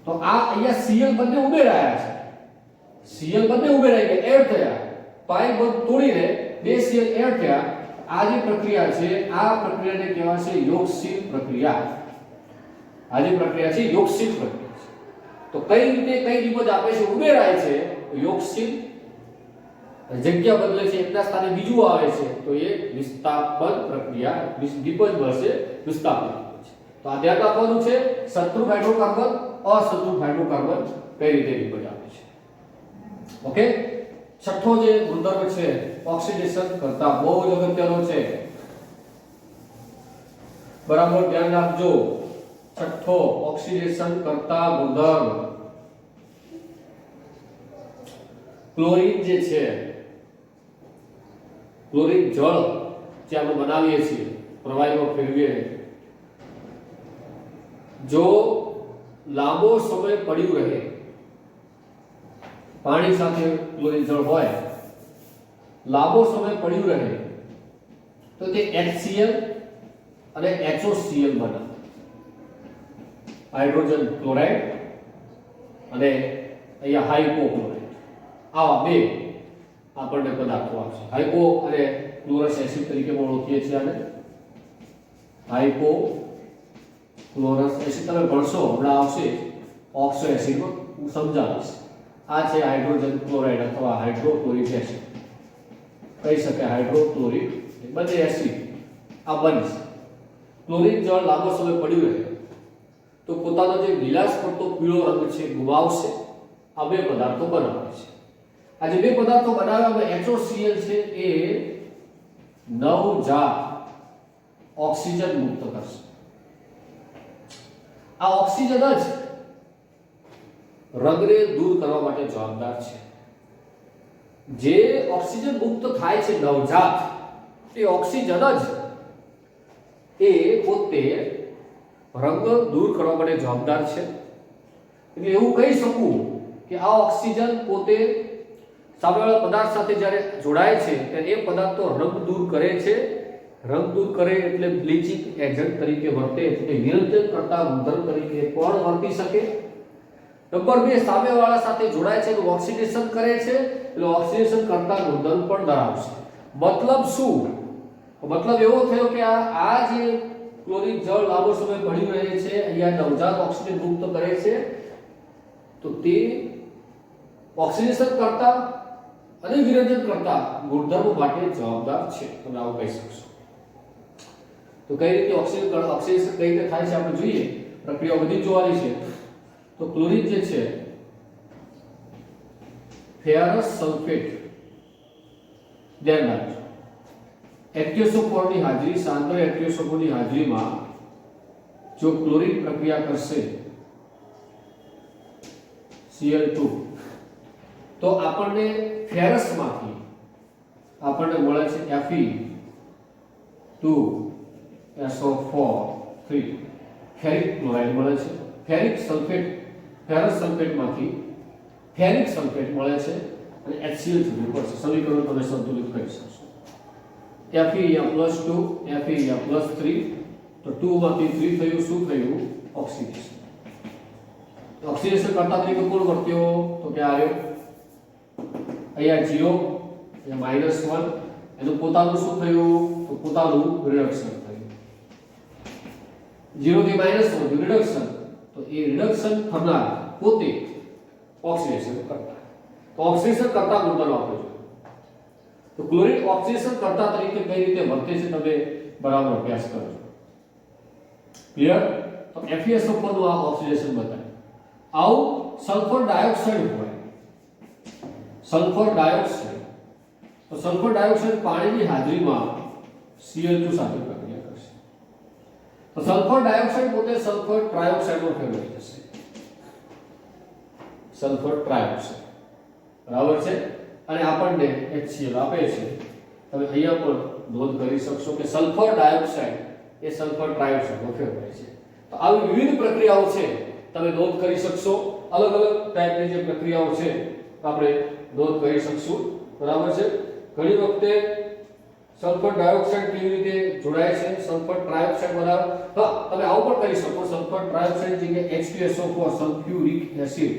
તો આ અહીંયા Cl બંને ઉમેરાયા છે. Cl બંને ઉમેરાઈ ગયા, એડ થયા, પાઈ બંધ તોડીને બે Cl એડ થયા. આ જે પ્રક્રિયા છે, આ પ્રક્રિયાને કહેવાશે યોગશીલ પ્રક્રિયા. આ જે પ્રક્રિયા છે યોગશીલ પ્રક્રિયા છે. તો કઈ રીતે કઈ નિપજ આપે છે? ઉમેરાય છે યોગશીલ, જગ્યા બદલે છે, એકના સ્થાને બીજું આવે છે, તો એ વિસ્થાપન પ્રક્રિયા, નિપજ મળશે વિસ્થાપન. તો આ ધ્યાન રાખવાનું છે. સંતૃપ્ત હાઇડ્રોકાર્બન, અસંતૃપ્ત હાઇડ્રોકાર્બન કઈ રીતે નિપજ આપે છે. ઓકે. છઠ્ઠો જે ગુણધર્મ છે ઓક્સિડેશન કરતા બહુ જ અગત્યનો છે, બરાબર ધ્યાન રાખજો. છઠ્ઠો ઓક્સિડેશન કરતા ગુણધર્મ ક્લોરીન જે છે, ક્લોરીન જળ જે આપણે બનાવીએ છીએ પ્રવાહીમાં ફેરવીને, જો લાંબો સમય પડ્યું રહે, પાણી સાથે ક્લોરીન જળ હોય, લાંબો સમય પડ્યું રહે, તો તે HCl અને HOCl બને. હાઇડ્રોજન ક્લોરાઇડ અને અહીંયા હાઇપોક્લોરાઇડ, આવા બે આપણને પદાર્થો આપશે. હાઇપો અને ક્લોરસ એસિડ તરીકે ઓળખીએ છીએ આને. હાઇપોક્લોરસ એસિડ તમે ભણશો, હમણાં આવશે ઓક્સો એસિડમાં, હું સમજાવીશ. આ છે હાઇડ્રોજન ક્લોરાઇડ અથવા હાઇડ્રોક્લોરિક એસિડ કહી શકાય. હાઇડ્રોક્લોરિક બંને એસિડ આ બનશે. ક્લોરીન જળ લાંબો સમય પડ્યું રહે તો પોતાનો જે વિલાસ પડતો પીળો રંગ છે ગુમાવશે. આ બે પદાર્થો બનાવે છે. આ જે બે પદાર્થો બનાવવામાં HOCl છે એ નવજાત ઓક્સિજન મુક્ત કરશે. આ ઓક્સિજન જ રંગને દૂર કરવા માટે જવાબદાર છે. જે ઓક્સિજન મુક્ત થાય છે નવજાત, એ ઓક્સિજન જ એ પોતે રંગ દૂર કરવા માટે જવાબદાર છે. એટલે એવું કહી શકું કે આ ઓક્સિજન પોતે સામેવાળા પદાર્થ સાથે જ્યારે જોડાય છે ત્યારે એ પદાર્થ તો રંગ દૂર કરે છે. રંગ દૂર કરે એટલે બ્લીચિંગ એજન્ટ તરીકે વર્તે, એટલે વિરંજન કરતા ગુણધર્મ તરીકે પણ વર્તી શકે. નંબર 2, સામેવાળા સાથે જોડાય છે તો ઓક્સિડેશન કરે છે, એટલે ઓક્સિડેશન કરતા ગુણધર્મ પણ ધરાવશે. મતલબ શું? મતલબ એવો થયો કે આ જે ક્લોરીન જળ લાંબો સમય પડ્યું રહે છે, અહીંયા નવજાત ઓક્સિજન મુક્ત કરે છે, તો તે ઓક્સિડેશન કરતા અને વિરંજન કરતા ગુણધર્મ માટે જવાબદાર છે. તમે આવું કહી શકશો. તો કઈ રીતે ઓક્સિડેશન કઈ રીતે થાય છે આપણે જોઈએ. પ્રક્રિયા બધી જોવાની છે. તો ક્લોરીન જે છે ફેરસ સલ્ફેટ, ધ્યાન રાખજો, H2SO4 ની હાજરી, સાંદ્ર H2SO4 ની હાજરીમાં જો ક્લોરીન પ્રક્રિયા કરશે Cl2 તો આપણને ફેરસમાંથી આપણને મળે છે Fe2SO4 ફેરિક ક્લોરાઇડ મળે છે. ફેરિક સલ્ફેટ ફેરસ સલ્ફેટમાંથી ફેરિક સલ્ફેટ મળે છે અને HCl જરૂર પડશે. સમીકરણ તમે સંતુલિત કરી શકશો. Fe અહીંયા +2 Fe અહીંયા +3 તો 2 માંથી 3 થયું. શું થયું? ઓક્સિડેશન. ઓક્સિડેશન કરતા તરીકે કોણ વર્ત્યો? તો કે આવ્યો અહીંયા 0 અહીંયા -1 એનું પોતાનું શું થયું? તો પોતાનું રિડક્શન થયું. 0 થી -1 રિડક્શન, તો એ રિડક્શન થનાર પોતે ઓક્સિડેશન કરતા. તો ઓક્સિડેશન કરતા ગુણધર્મ આપણે જોયું. તો ક્લોરીન ઓક્સિડેશન કરતા તરીકે કઈ રીતે વર્તે છે તમે બરાબર અભ્યાસ કરજો. ક્લિયર? તો FeSO4 નું આ ઓક્સિડેશન બતાવ્યું. આવું સલ્ફર ડાયોક્સાઇડ હોય. સલ્ફર ડાયોક્સાઇડ, તો સલ્ફર ડાયોક્સાઇડ પાણીની હાજરીમાં Cl2 સાથે પ્રક્રિયા કરશે. તો સલ્ફર ડાયોક્સાઇડ પોતે સલ્ફર ટ્રાયોક્સાઇડમાં ફેરવાઈ જશે. સલ્ફર ટ્રાયોક્સાઇડ બરાબર છે, અને આપણને HCl આપે છે. તમે અહીંયા પણ નોંધ કરી શકશો કે સલ્ફર ડાયોક્સાઇડ એ સલ્ફર ટ્રાયોક્સાઇડમાં ફેરવાય છે. તો આવી વિવિધ પ્રક્રિયાઓ છે, તમે નોંધ કરી શકશો. અલગ અલગ ટાઈપની જે પ્રક્રિયાઓ છે આપણે નોંધ કરી શકશું. બરાબર છે. ઘણી વખતે સલ્ફર ડાયોક્સાઇડ કેવી રીતે જોડાય છે, સલ્ફર ટ્રાયોક્સાઇડ બરાબર. હા, તમે આવું પણ કરી શકો. સલ્ફર ટ્રાયોક્સાઇડ જગ્યાએ H2SO4 સલ્ફ્યુરિક એસિડ,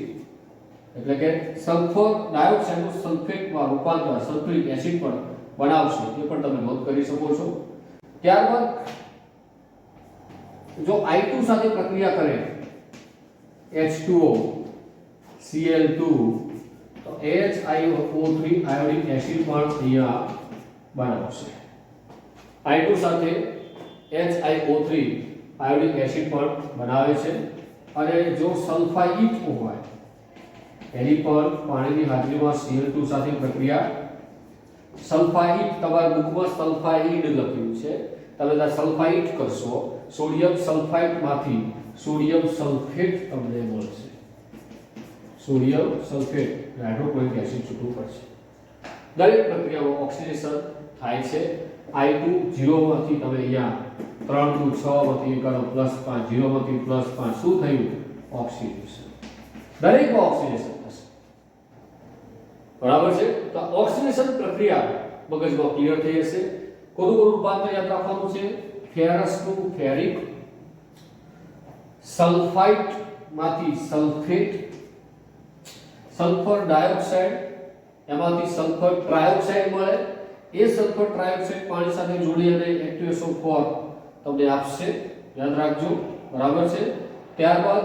એટલે કે સલ્ફર ડાયોક્સાઇડનું સલ્ફેટમાં રૂપાંતર સલ્ફ્યુરિક એસિડ પણ બનાવશે. એ પણ તમે નોંધ કરી શકો છો. ત્યારબાદ જો I2 સાથે પ્રક્રિયા કરે H2O Cl2 તો HiO3 આયોડિક એસિડ પણ અહીંયા બનાવશે. I2 સાથે HiO3 આયોડિક એસિડ પણ બનાવે છે. અને જો સલ્ફાઇડ હોય એની પણ પાણીની હાજરીમાં Cl2 સાથે પ્રક્રિયા. સલ્ફાઇડ તમારા બુકમાં સલ્ફાઇડ લખ્યું છે, તમે ત્યાં સલ્ફાઇડ કરશો, સોડિયમ સલ્ફાઇડમાંથી સોડિયમ સલ્ફેટ તમને મળશે. સોડિયમ સલ્ફેટ હાઇડ્રોક્લોરિક એસિડ છૂટું પડશે. દરેક પ્રક્રિયામાં ઓક્સિડેશન થાય છે. I2 0 માંથી તમે અહીંયા 3 નું 6 માંથી કરો +5, 0 માંથી +5, શું થયું? ઓક્સિડેશન. દરેકમાં ઓક્સિડેશન થશે. બરાબર છે. તો ઓક્સિડેશન પ્રક્રિયા મગજમાં ક્લિયર થઈ હશે. કોનું રૂપાંતર યાદ રાખવાનું છે? ફેરસનું ફેરિક, સલ્ફાઇડ માંથી સલ્ફેટ, સલ્ફર ડાયોક્સાઇડ એમાંથી સલ્ફર ટ્રાયોક્સાઇડ મળે. એ સલ્ફર ટ્રાયોક્સાઇડ પાણી સાથે જોડી અને H2SO4 તમને આપશે. યાદ રાખજો. બરાબર છે. ત્યારબાદ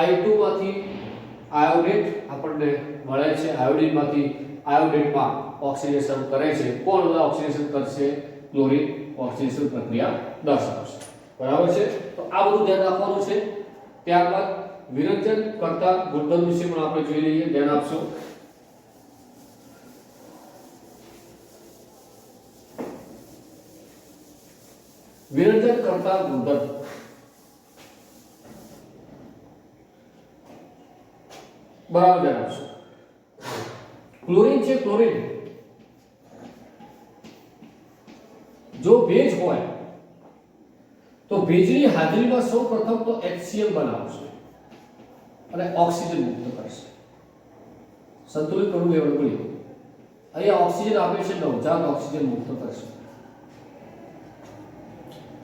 I2 માંથી આયોડેટ આપણને મળે છે. આયોડિન માંથી આયોડેટમાં ઓક્સિડેશન કરે છે. કોણ ઓક્સિડેશન કરશે? ક્લોરીન ઓક્સિડેશન પ્રક્રિયા દર્શાવશે. બરાબર છે. તો આ બધું ધ્યાન રાખવાનું છે. ત્યારબાદ વિરંજન કરતા ગુણધર્મ વિશે પણ આપણે જોઈ લઈએ. ધ્યાન આપશો. વિરંજન કરતા ગુણધર્મ. બરાબર ધ્યાન આપશો. ક્લોરીન છે, ક્લોરીન જો ભેજ હોય તો ભેજની હાજરીમાં સૌપ્રથમ તો HCl બનાવશે અને ઓક્સિજન મુક્ત કરશે. સંતુલિત કરવું એ વળગું. અહીંયા ઓક્સિજન આપે છે, નવજાત ઓક્સિજન મુક્ત કરશે.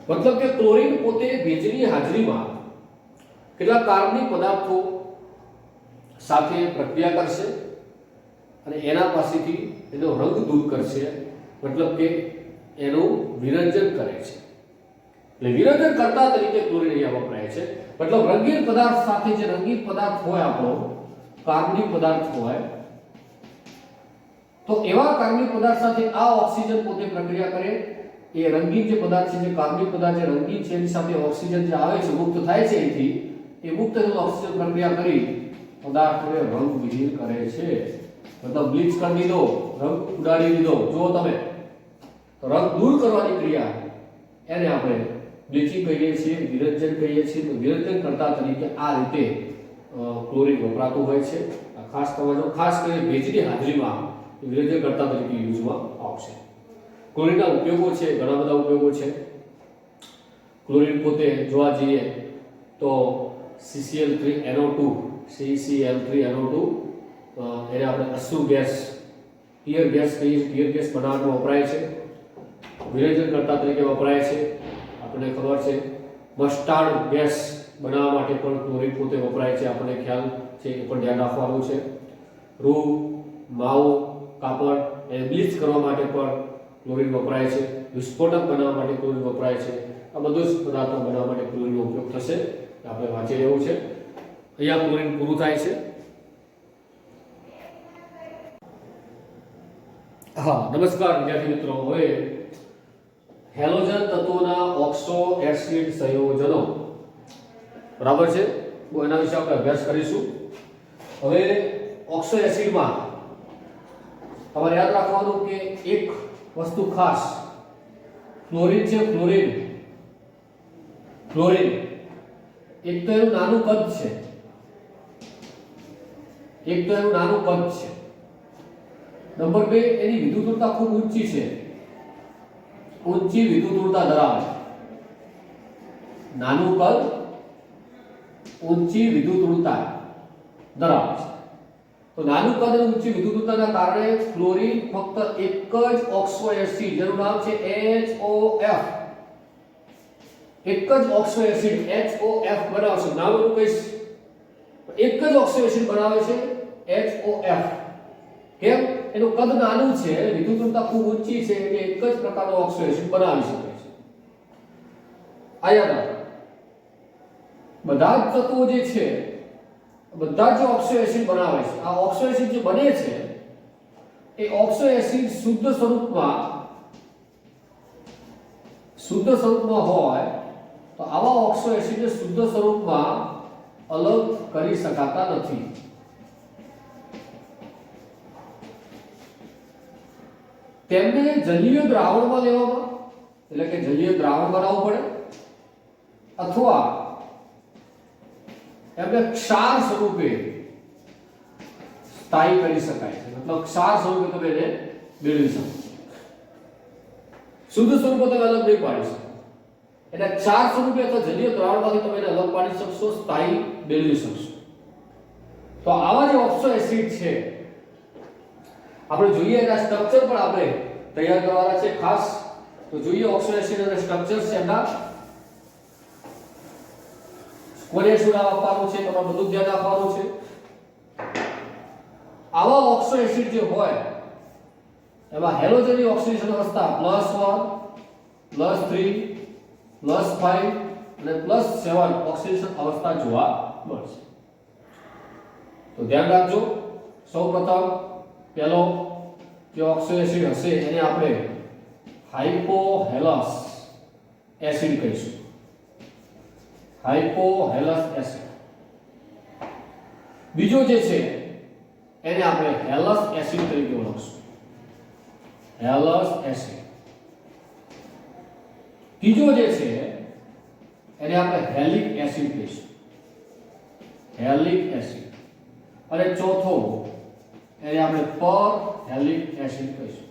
મતલબ કે ક્લોરીન પોતે ભેજની હાજરીમાં કેટલાક કાર્બનિક પદાર્થો સાથે પ્રક્રિયા કરશે અને એના પાસેથી એનો રંગ દૂર કરશે. મતલબ કે એનું વિરંજન કરે છે. એટલે વિરંજન કરતા તરીકે ક્લોરીન અહીંયા વપરાય છે. મતલબ રંગીન પદાર્થ સાથે જે રંગીન પદાર્થ હોય, આપણો કાર્બનિક પદાર્થ હોય, તો એવા કાર્બનિક પદાર્થ સાથે આ ઓક્સિજન પોતે પ્રક્રિયા કરે. એ રંગીન જે પદાર્થ છે, જે કાર્બનિક પદાર્થ જે રંગીન છે, એની સાથે ઓક્સિજન જે આવે છે, મુક્ત થાય છે, એથી એ મુક્ત ઓક્સિજન પ્રક્રિયા કરી પદાર્થને રંગ વિહીન કરે છે. મતલબ બ્લીચ કરી દીધો, રંગ ઉડાડી દીધો. જો તમે તો રંગ દૂર કરવાની ક્રિયા એને આપણે બ્લીચિંગ કહીએ છીએ, વિરંજન કહીએ છીએ. તો વિરંજન કરતા તરીકે આ રીતે ક્લોરીન વપરાતું હોય છે. ખાસ તમારો ખાસ કરીને ભેજની હાજરીમાં વિરંજન કરતા તરીકે યુઝમાં આવશે. ક્લોરીનના ઉપયોગો છે, ઘણા બધા ઉપયોગો છે. ક્લોરીન પોતે જોવા જઈએ તો CCl3NO2 એને આપણે અશ્રુ ગેસ, ટીયર ગેસ કહીએ, ટીયર ગેસ બનાવવામાં વપરાય છે. વિરંજન કરતા તરીકે વપરાય છે. આપણને ખબર છે મસ્ટાર્ડ ગેસ બનાવવા માટે પણ ક્લોરીન પોતે વપરાય છે. આપણને ખ્યાલ છે, એ પણ ધ્યાન રાખવાનું છે. રૂ, માવો, કાપડ એ બ્લીચ કરવા માટે પણ ક્લોરીન વપરાય છે. વિસ્ફોટક બનાવવા માટે ક્લોરીન વપરાય છે. આ બધું જ પદાર્થો બનાવવા માટે ક્લોરીનનો ઉપયોગ થશે. આપણે વાંચી લેવું છે. અહીંયા ક્લોરીન પૂરું થાય છે. હા, નમસ્કાર વિદ્યાર્થી મિત્રો. હવે હેલોજન તત્વોના ઓક્સો એસિડ સંયોજનો, બરાબર છે, એના વિશે આપણે અભ્યાસ કરીશું. હવે ઓક્સો એસિડમાં તમારે યાદ રાખવાનું કે એક વસ્તુ ખાસ, ક્લોરીન છે, ક્લોરીન એક તો એનું નાનું કદ છે, નંબર 2 એની વિદ્યુતતા ખૂબ ઊંચી છે, ઊંચી વિદ્યુતતા ધરાવે છે. નાનું કદ, ઊંચી વિદ્યુતતા ધરાવે છે. તો નાનું કદ અને ઊંચી વિદ્યુતતાના કારણે ક્લોરીન ફક્ત એક જ ઓક્સો એસિડ, જેનું નામ છે HOF, એક જ ઓક્સો એસિડ HOF બનાવશે. નામ એનું કહીશ, એક જ ઓક્સો એસિડ બનાવે છે HOF. કેમ? એનું કદ નાનું છે, વિદ્યુતતા ખૂબ ઊંચી છે, એટલે એક જ પ્રકારનો ઓક્સો એસિડ બનાવી શકે છે. આ યાદ રાખો. બધા જ તત્વો જે છે, બધા જ ઓક્સો એસિડ બનાવે છે. આ ઓક્સો એસિડ જે બને છે એ ઓક્સો એસિડ શુદ્ધ સ્વરૂપમાં હોય તો આવા ઓક્સો એસિડને શુદ્ધ સ્વરૂપમાં અલગ કરી શકાતા નથી. તેમને જલીય દ્રાવણમાં લેવામાં, એટલે કે જલીય દ્રાવણ બનાવવું પડે, અથવા એમને ક્ષાર સ્વરૂપે સ્થાયી કરી શકાય છે. મતલબ ક્ષાર સ્વરૂપે તમે એને મેળવી શકો. શુદ્ધ સ્વરૂપે તમે અલગ નહીં પાડી શકો, એટલે ક્ષાર સ્વરૂપે અથવા જલીય દ્રાવણમાંથી તમે એને અલગ પાડી શકશો, સ્થાયી મેળવી શકશો. તો આવા જે ઓક્સો એસિડ છે, આપણે જોઈએ એના સ્ટ્રક્ચર પણ આપણે તૈયાર કરવાના છે ખાસ. તો જોઈએ ઓક્સો એસિડ ના સ્ટ્રક્ચર્સ છે એમના. કોને શું નામ આપવાનું છે, તમારે બધું ધ્યાન રાખવાનું છે. આવા ઓક્સો એસિડ જે હોય એમાં હેલોજનની ઓક્સિડેશન અવસ્થા +1 +3 +5 અને +7 ઓક્સિડેશન અવસ્થા જોવા મળશે. તો ધ્યાન રાખજો. સૌપ્રથમ પહેલો જે ઓક્સો એસિડ હશે એને આપણે હાઇપોહેલસ એસિડ કહીશું. હાઇપોહેલસ એસિડ. બીજો જે છે એને આપણે હેલસ એસિડ તરીકે ઓળખશું. હેલસ એસિડ. ત્રીજો જે છે એને આપણે હેલિક એસિડ કહીશું. હેલિક એસિડ. અને ચોથો એને આપણે પરહેલિક એસિડ કહીશું.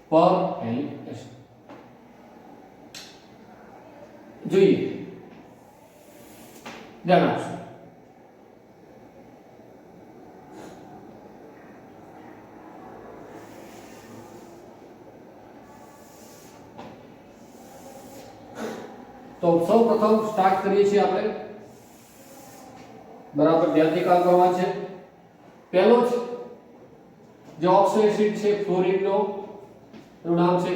પરહેલિક એસિડ. જોઈએ, ધ્યાન આપશો. તો સૌ પ્રથમ સ્ટાર્ટ કરીએ છીએ આપણે. બરાબર ધ્યાનથી કામ કરવાનું છે. પહેલો જ જે ઓક્સો એસિડ છે ફ્લોરિનનો, એનું નામ છે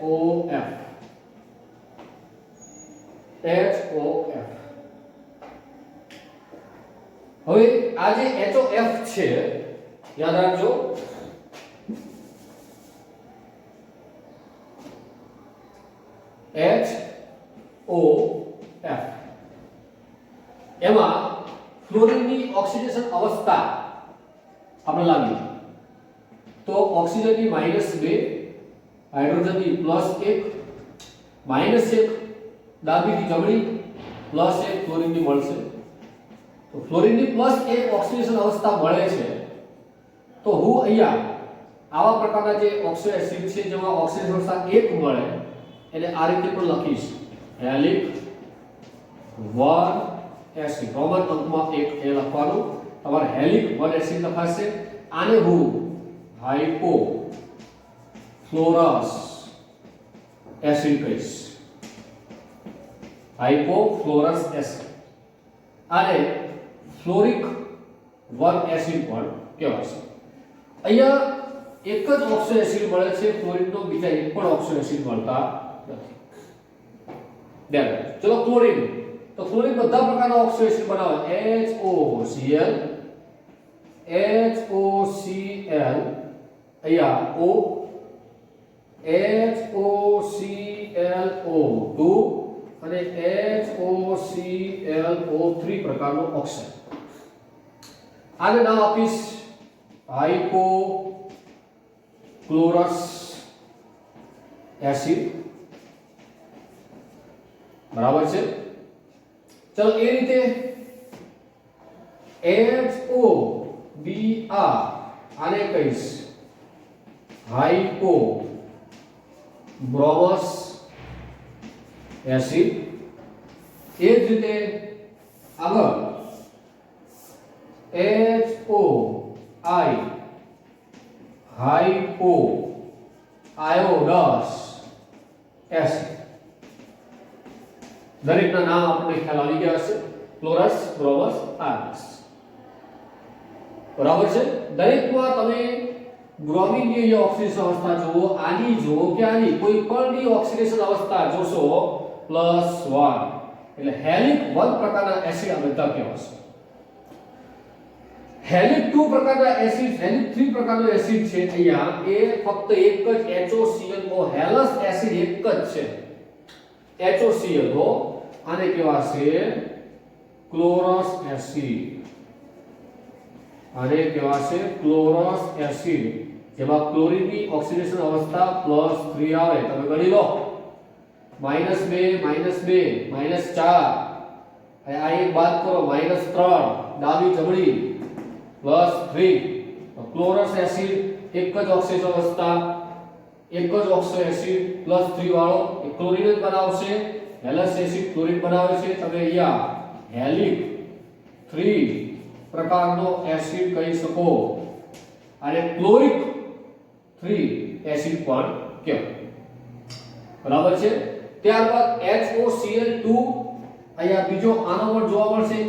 HOF. હવે આ જે HOF છે, યાદ રાખજો, HOF એમાં ફ્લોરિનની ઓક્સિડેશન અવસ્થા આપણે લાવીએ તો ઓક્સિજનની -2, હાઇડ્રોજનની +1, -1 ડાબીથી જમણી +1 ક્લોરીનની મળશે. તો ફ્લોરીનની +1 ઓક્સિડેશન અવસ્થા મળે છે. તો હું અહીંયા આવા પ્રકારના જે ઓક્સો એસિડ છે જેમાં ઓક્સિડેશન અવસ્થા 1 મળે એટલે આ રીતે પણ લખીશ હેલિક 1 એસિડ. રોમન અંકમાં 1 એ લખવાનું. તમારે હેલિક 1 એસિડ લખાશે. આને હું હાઇપોફ્લોરસ એસિડ કહીશ. હાઇપોફ્લોરસ એસિડ. આને ફ્લોરિક 1 એસિડ પણ કહેવાશે. અહીંયા એક જ ઓક્સો એસિડ મળે છે, ક્લોરીનનો બીજા એક પણ ઓક્સો એસિડ મળતા નથી. ધ્યાન રાખજો. ચલો ક્લોરીન. તો ક્લોરીન બધા પ્રકારના ઓક્સો એસિડ બનાવે. HOCl અહીંયા O HOClO2 અને HOClO3 પ્રકારનો ઓક્સાઇડ. આને નામ આપીશ હાઇપોફ્લોરસ એસિડ. બરાબર છે. ચલો એ રીતે HOBr આને કહીશ હાઇપોબ્રોમસ એસિડ. એ જ રીતે આગળ HOI હાઇપોઆયોડસ એસિડ. દરેકના નામ આપણને ખ્યાલ આવી ગયા હશે. ફ્લોરસ, બ્રોમસ, આયોડસ. બરાબર છે. દરેકમાં તમે બ્રોમિનની ઓક્સિડેશન અવસ્થા જુઓ, આની જુઓ કે આની કોઈ પણની ઓક્સિડેશન અવસ્થા જોશો +1 એટલે હેલિક 1 પ્રકારના એસિડ આ બધા કહેવાશે. હેલિક 2 પ્રકારના એસિડ, હેલિક 3 પ્રકારનો એસિડ છે અહીંયા એ ફક્ત એક જ HOClO હેલસ એસિડ એક જ છે. HOClO આને કહેવાશે ક્લોરસ એસિડ. આને કહેવાશે ક્લોરસ એસિડ જેમાં ક્લોરીનની ઓક્સિડેશન અવસ્થા +3 આવે. તમે ગણી લો -2 -4 આ એક બાદ કરો -3 ડાબી જમણી +3. ક્લોરસ એસિડ એક જ ઓક્સિડેશન અવસ્થા, એક જ ઓક્સો એસિડ +3 વાળો એ ક્લોરીન જ બનાવશે. હેલસ એસિડ ક્લોરીન બનાવે છે. તમે અહીંયા હેલિક 3 પ્રકારનો એસિડ કહી શકો અને ક્લોરિક 3 એસિડ પણ કહેવાય. બરાબર છે. ત્યારબાદ HOCl2 અહીંયા બીજો આનો પણ જોવા મળશે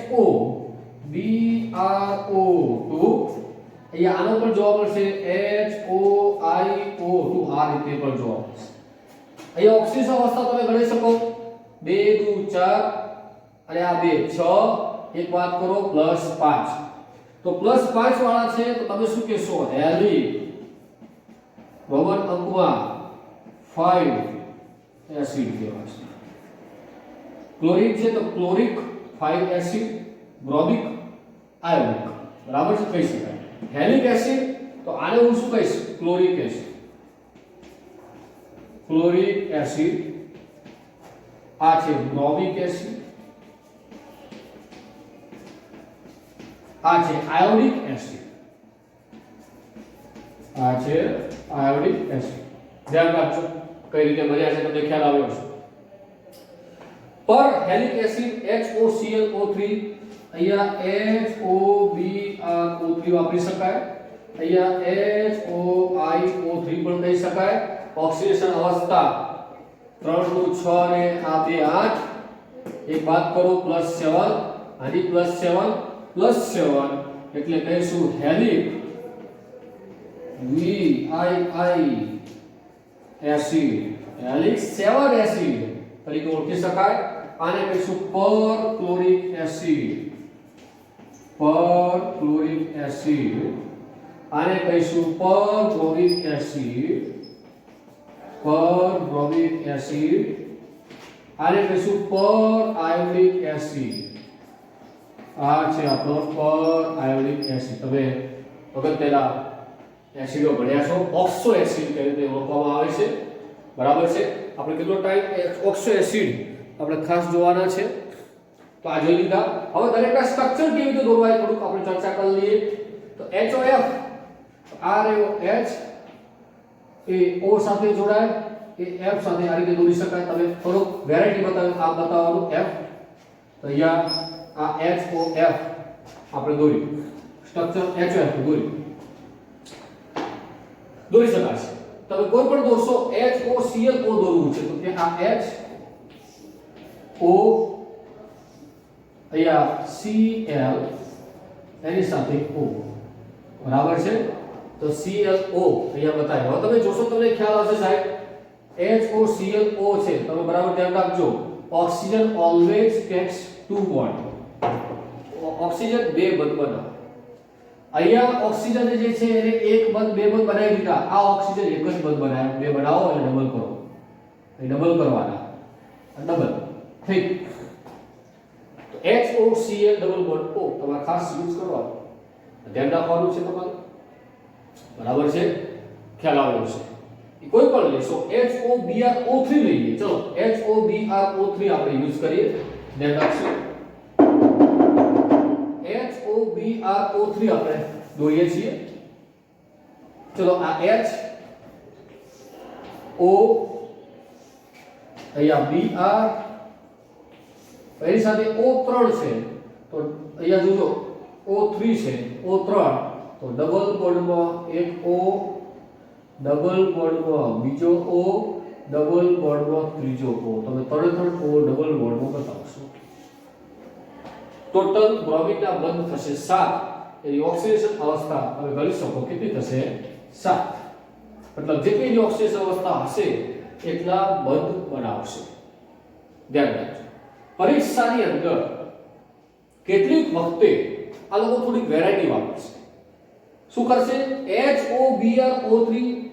HOBRO2. અહીંયા આનો પણ જોવા મળશે HOIO2. આ રીતે પણ જોવા મળશે. અહીંયા ઓક્સિડેશન અવસ્થા તમે ગણી શકો 2 2 4 અને આ 2 6. એક વાત કરો +5. તો +5 વાળા છે તો તમે શું કહેશો હેલિક રોમન અંકમાં 5 એસિડ કહેવાશે. ક્લોરીન છે તો ક્લોરિક 5 એસિડ, બ્રોમિક, આયોનિક. બરાબર છે, કહી શકાય. હેલિક એસિડ તો આને હું શું કહીશ ક્લોરિક એસિડ. ક્લોરિક એસિડ. આ છે બ્રોમિક એસિડ. આ છે આયોડિક એસિડ. આ છે આયોડિક એસિડ. ધ્યાન રાખજો કઈ રીતે બન્યા છે તમને ખ્યાલ આવ્યો છે. પર હેલિક એસિડ HOClO3 અહીંયા HOBRO3 વાપરી શકાય. અહીંયા HOIO3 પણ કહી શકાય. ઓક્સિડેશન અવસ્થા 3 નું 6 ને આ 2 8. એક બાદ કરો +7 આની +7 એટલે કહીશું હેલિક VII એસિડ. હેલિક 7 એસિડ તરીકે ઓળખી શકાય. આને કહીશું પરક્લોરિક એસિડ. પરક્લોરિક એસિડ. આને કહીશું પરબ્રોમિક એસિડ. પરબ્રોમિક એસિડ. આને કહીશું પરઆયોનિક એસિડ. આ છે આપણો પરઆયોનિક એસિડ. તમે અગત્યના એસિડો ભણ્યા છો. ઓક્સો એસિડ કઈ રીતે ઓળખવામાં આવે છે. બરાબર છે. આપણે કેટલો ટાઈમ ઓક્સો એસિડ આપણે ખાસ જોવાના છે, તો આ જોઈ લીધા. હવે દરેકના સ્ટ્રક્ચર કેવી રીતે દોરવાય થોડુંક આપણે ચર્ચા કરી લઈએ. તો HOF આ રહ્યો H એ O સાથે જોડાય, એ F સાથે આ રીતે દોરી શકાય. તમે થોડુંક વેરાયટી બતાવ્યું, આ બતાવવાનું F. તો અહીંયા આ HOF આપણે દોર્યું, સ્ટ્રક્ચર HOF દોરી શકાશે. તમે કોઈ પણ દોરશો HOCl O દોરવું છે તો કે આ H O અહીંયા Cl એની સાથે O બરાબર છે. તો ClO અહીંયા બતાવ્યો. હવે તમે જોશો તમને ખ્યાલ આવશે સાહેબ, HOCl O છે, તમે બરાબર ધ્યાન રાખજો. Oxygen always takes two bond, oxygen બે બંધ બનાવે. અહીંયા ઓક્સિજન જે છે એને એક બંધ બે બંધ બનાવી દીધા, આ ઓક્સિજન એક જ બંધ બનાવે. બે બનાવો એટલે ડબલ કરો, એ ડબલ કરવાના, ડબલ ઠીક. તો HOCl ડબલ બોન્ડ O તમારે ખાસ યુઝ કરવાનો, ધ્યાન રાખવાનું છે તમારે, બરાબર છે, ખ્યાલ આવ્યો છે. કોઈ પણ લેશો HOBrO3 લઈએ, ચલો HOBrO3 આપણે યુઝ કરીએ, ધ્યાન રાખજો. HOBrO3 આપણે દોરીએ છીએ. ચલો આ H O અહીંયા Br એની સાથે O3 છે, તો અહીંયા જોજો O3 છે, O3 તો ડબલ બોન્ડમાં એક O, ડબલ બોન્ડમાં બીજો O, ડબલ બોન્ડમાં ત્રીજો O. તમે ત્રણ O ડબલ બોન્ડમાં બતાવશો. ટોટલ બ્રોમિનના બંધ થશે 7. એની ઓક્સિડેશન અવસ્થા તમે ગણી શકો કેટલી થશે? 7. મતલબ જેટલી ઓક્સિડેશન અવસ્થા હશે એટલા બંધ બનાવશે. ધ્યાન રાખજો. પરીક્ષાની અંદર કેટલીક વખતે આ લોકો થોડી વેરાયટી વાપરશે. શું કરશે? HOBrO3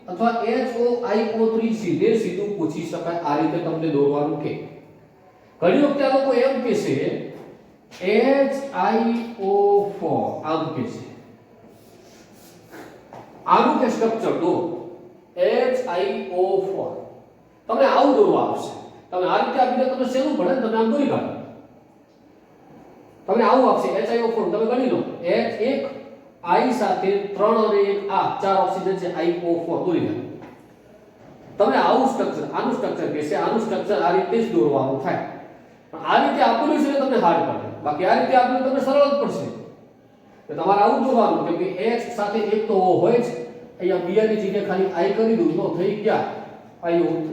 અથવા HOiO3 સીધું પૂછી શકાય, આ રીતે તમને દોરવાનું કે. ઘણી વખતે આ લોકો એમ કહેશે HiO4 આમ કહેશે. આનું કે સ્ટ્રક્ચર દો HiO4 તમને આવું દોરવા આવશે. તમે આ રીતે આપીને તમે શેનું ભણે તમે આમ દોરી કાઢો, તમને આવું આપશે HiO4. તમે ગણી લો H એક I સાથે 3 અને 1 આ 4 ઓક્સિજન છે, iO4 દોરી કાઢો. તમને આવું સ્ટ્રક્ચર, આનું સ્ટ્રક્ચર કહેશે. આનું સ્ટ્રક્ચર આ રીતે જ દોરવાનું થાય. પણ આ રીતે આપેલું છે તમને હાર્ડ પડે, બાકી આ રીતે આપેલું તમને સરળ જ પડશે. તો તમારે આવું જોવાનું કે ભાઈ H સાથે એક તો O હોય જ, અહીંયા Br ની જગ્યાએ ખાલી I કરી દઉં તો થઈ ગયા iO3.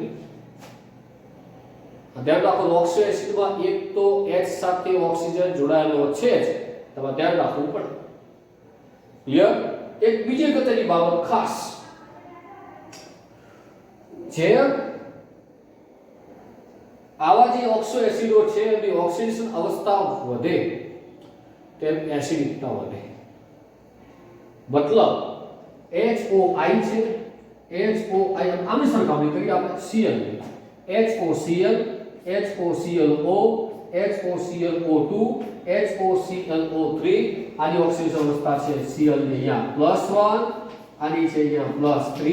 ધ્યાન રાખો, ઓક્સો એસિડમાં એક તો H સાથે ઓક્સિજન જોડાયેલો છે જ, તમારે ધ્યાન રાખવું પડે. ક્લિયર? એક બીજી અગત્યની બાબત ખાસ, જેમ આવા જે ઓક્સો એસિડો છે એની ઓક્સિડેશન અવસ્થા વધે તેમ એસિડિકતા વધે. મતલબ HOI છે, HOI આની સરખામણી કરીએ આપણે Cl, HOCl, HOClO, HOClO2, HOClO3 આની ઓક્સિડેશન અવસ્થા છે. Cl ની અહીંયા +1, આની છે અહીંયા +3,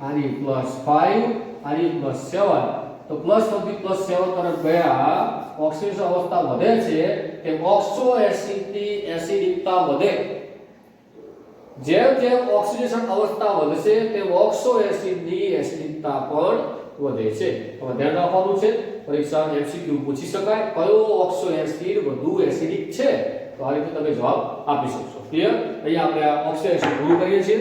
આની +5, આની +7. તો +1 થી +7 તરફ ગયા ઓક્સિડેશન અવસ્થા વધે છે તેમ ઓક્સો એસિડની એસિડિકતા વધે. જેમ જેમ ઓક્સિડેશન અવસ્થા વધશે તેમ ઓક્સો એસિડની એસિડિકતા પણ વધે છે. હવે ધ્યાન રાખવાનું છે, પરીક્ષામાં MCQ પૂછી શકાય કયો ઓક્સો એસિડ વધુ એસિડિક છે, તો આ રીતે તમે જવાબ આપી શકશો. ક્લિયર? અહીંયા આપણે આ ઓક્સો એસિડ પૂરું કરીએ છીએ.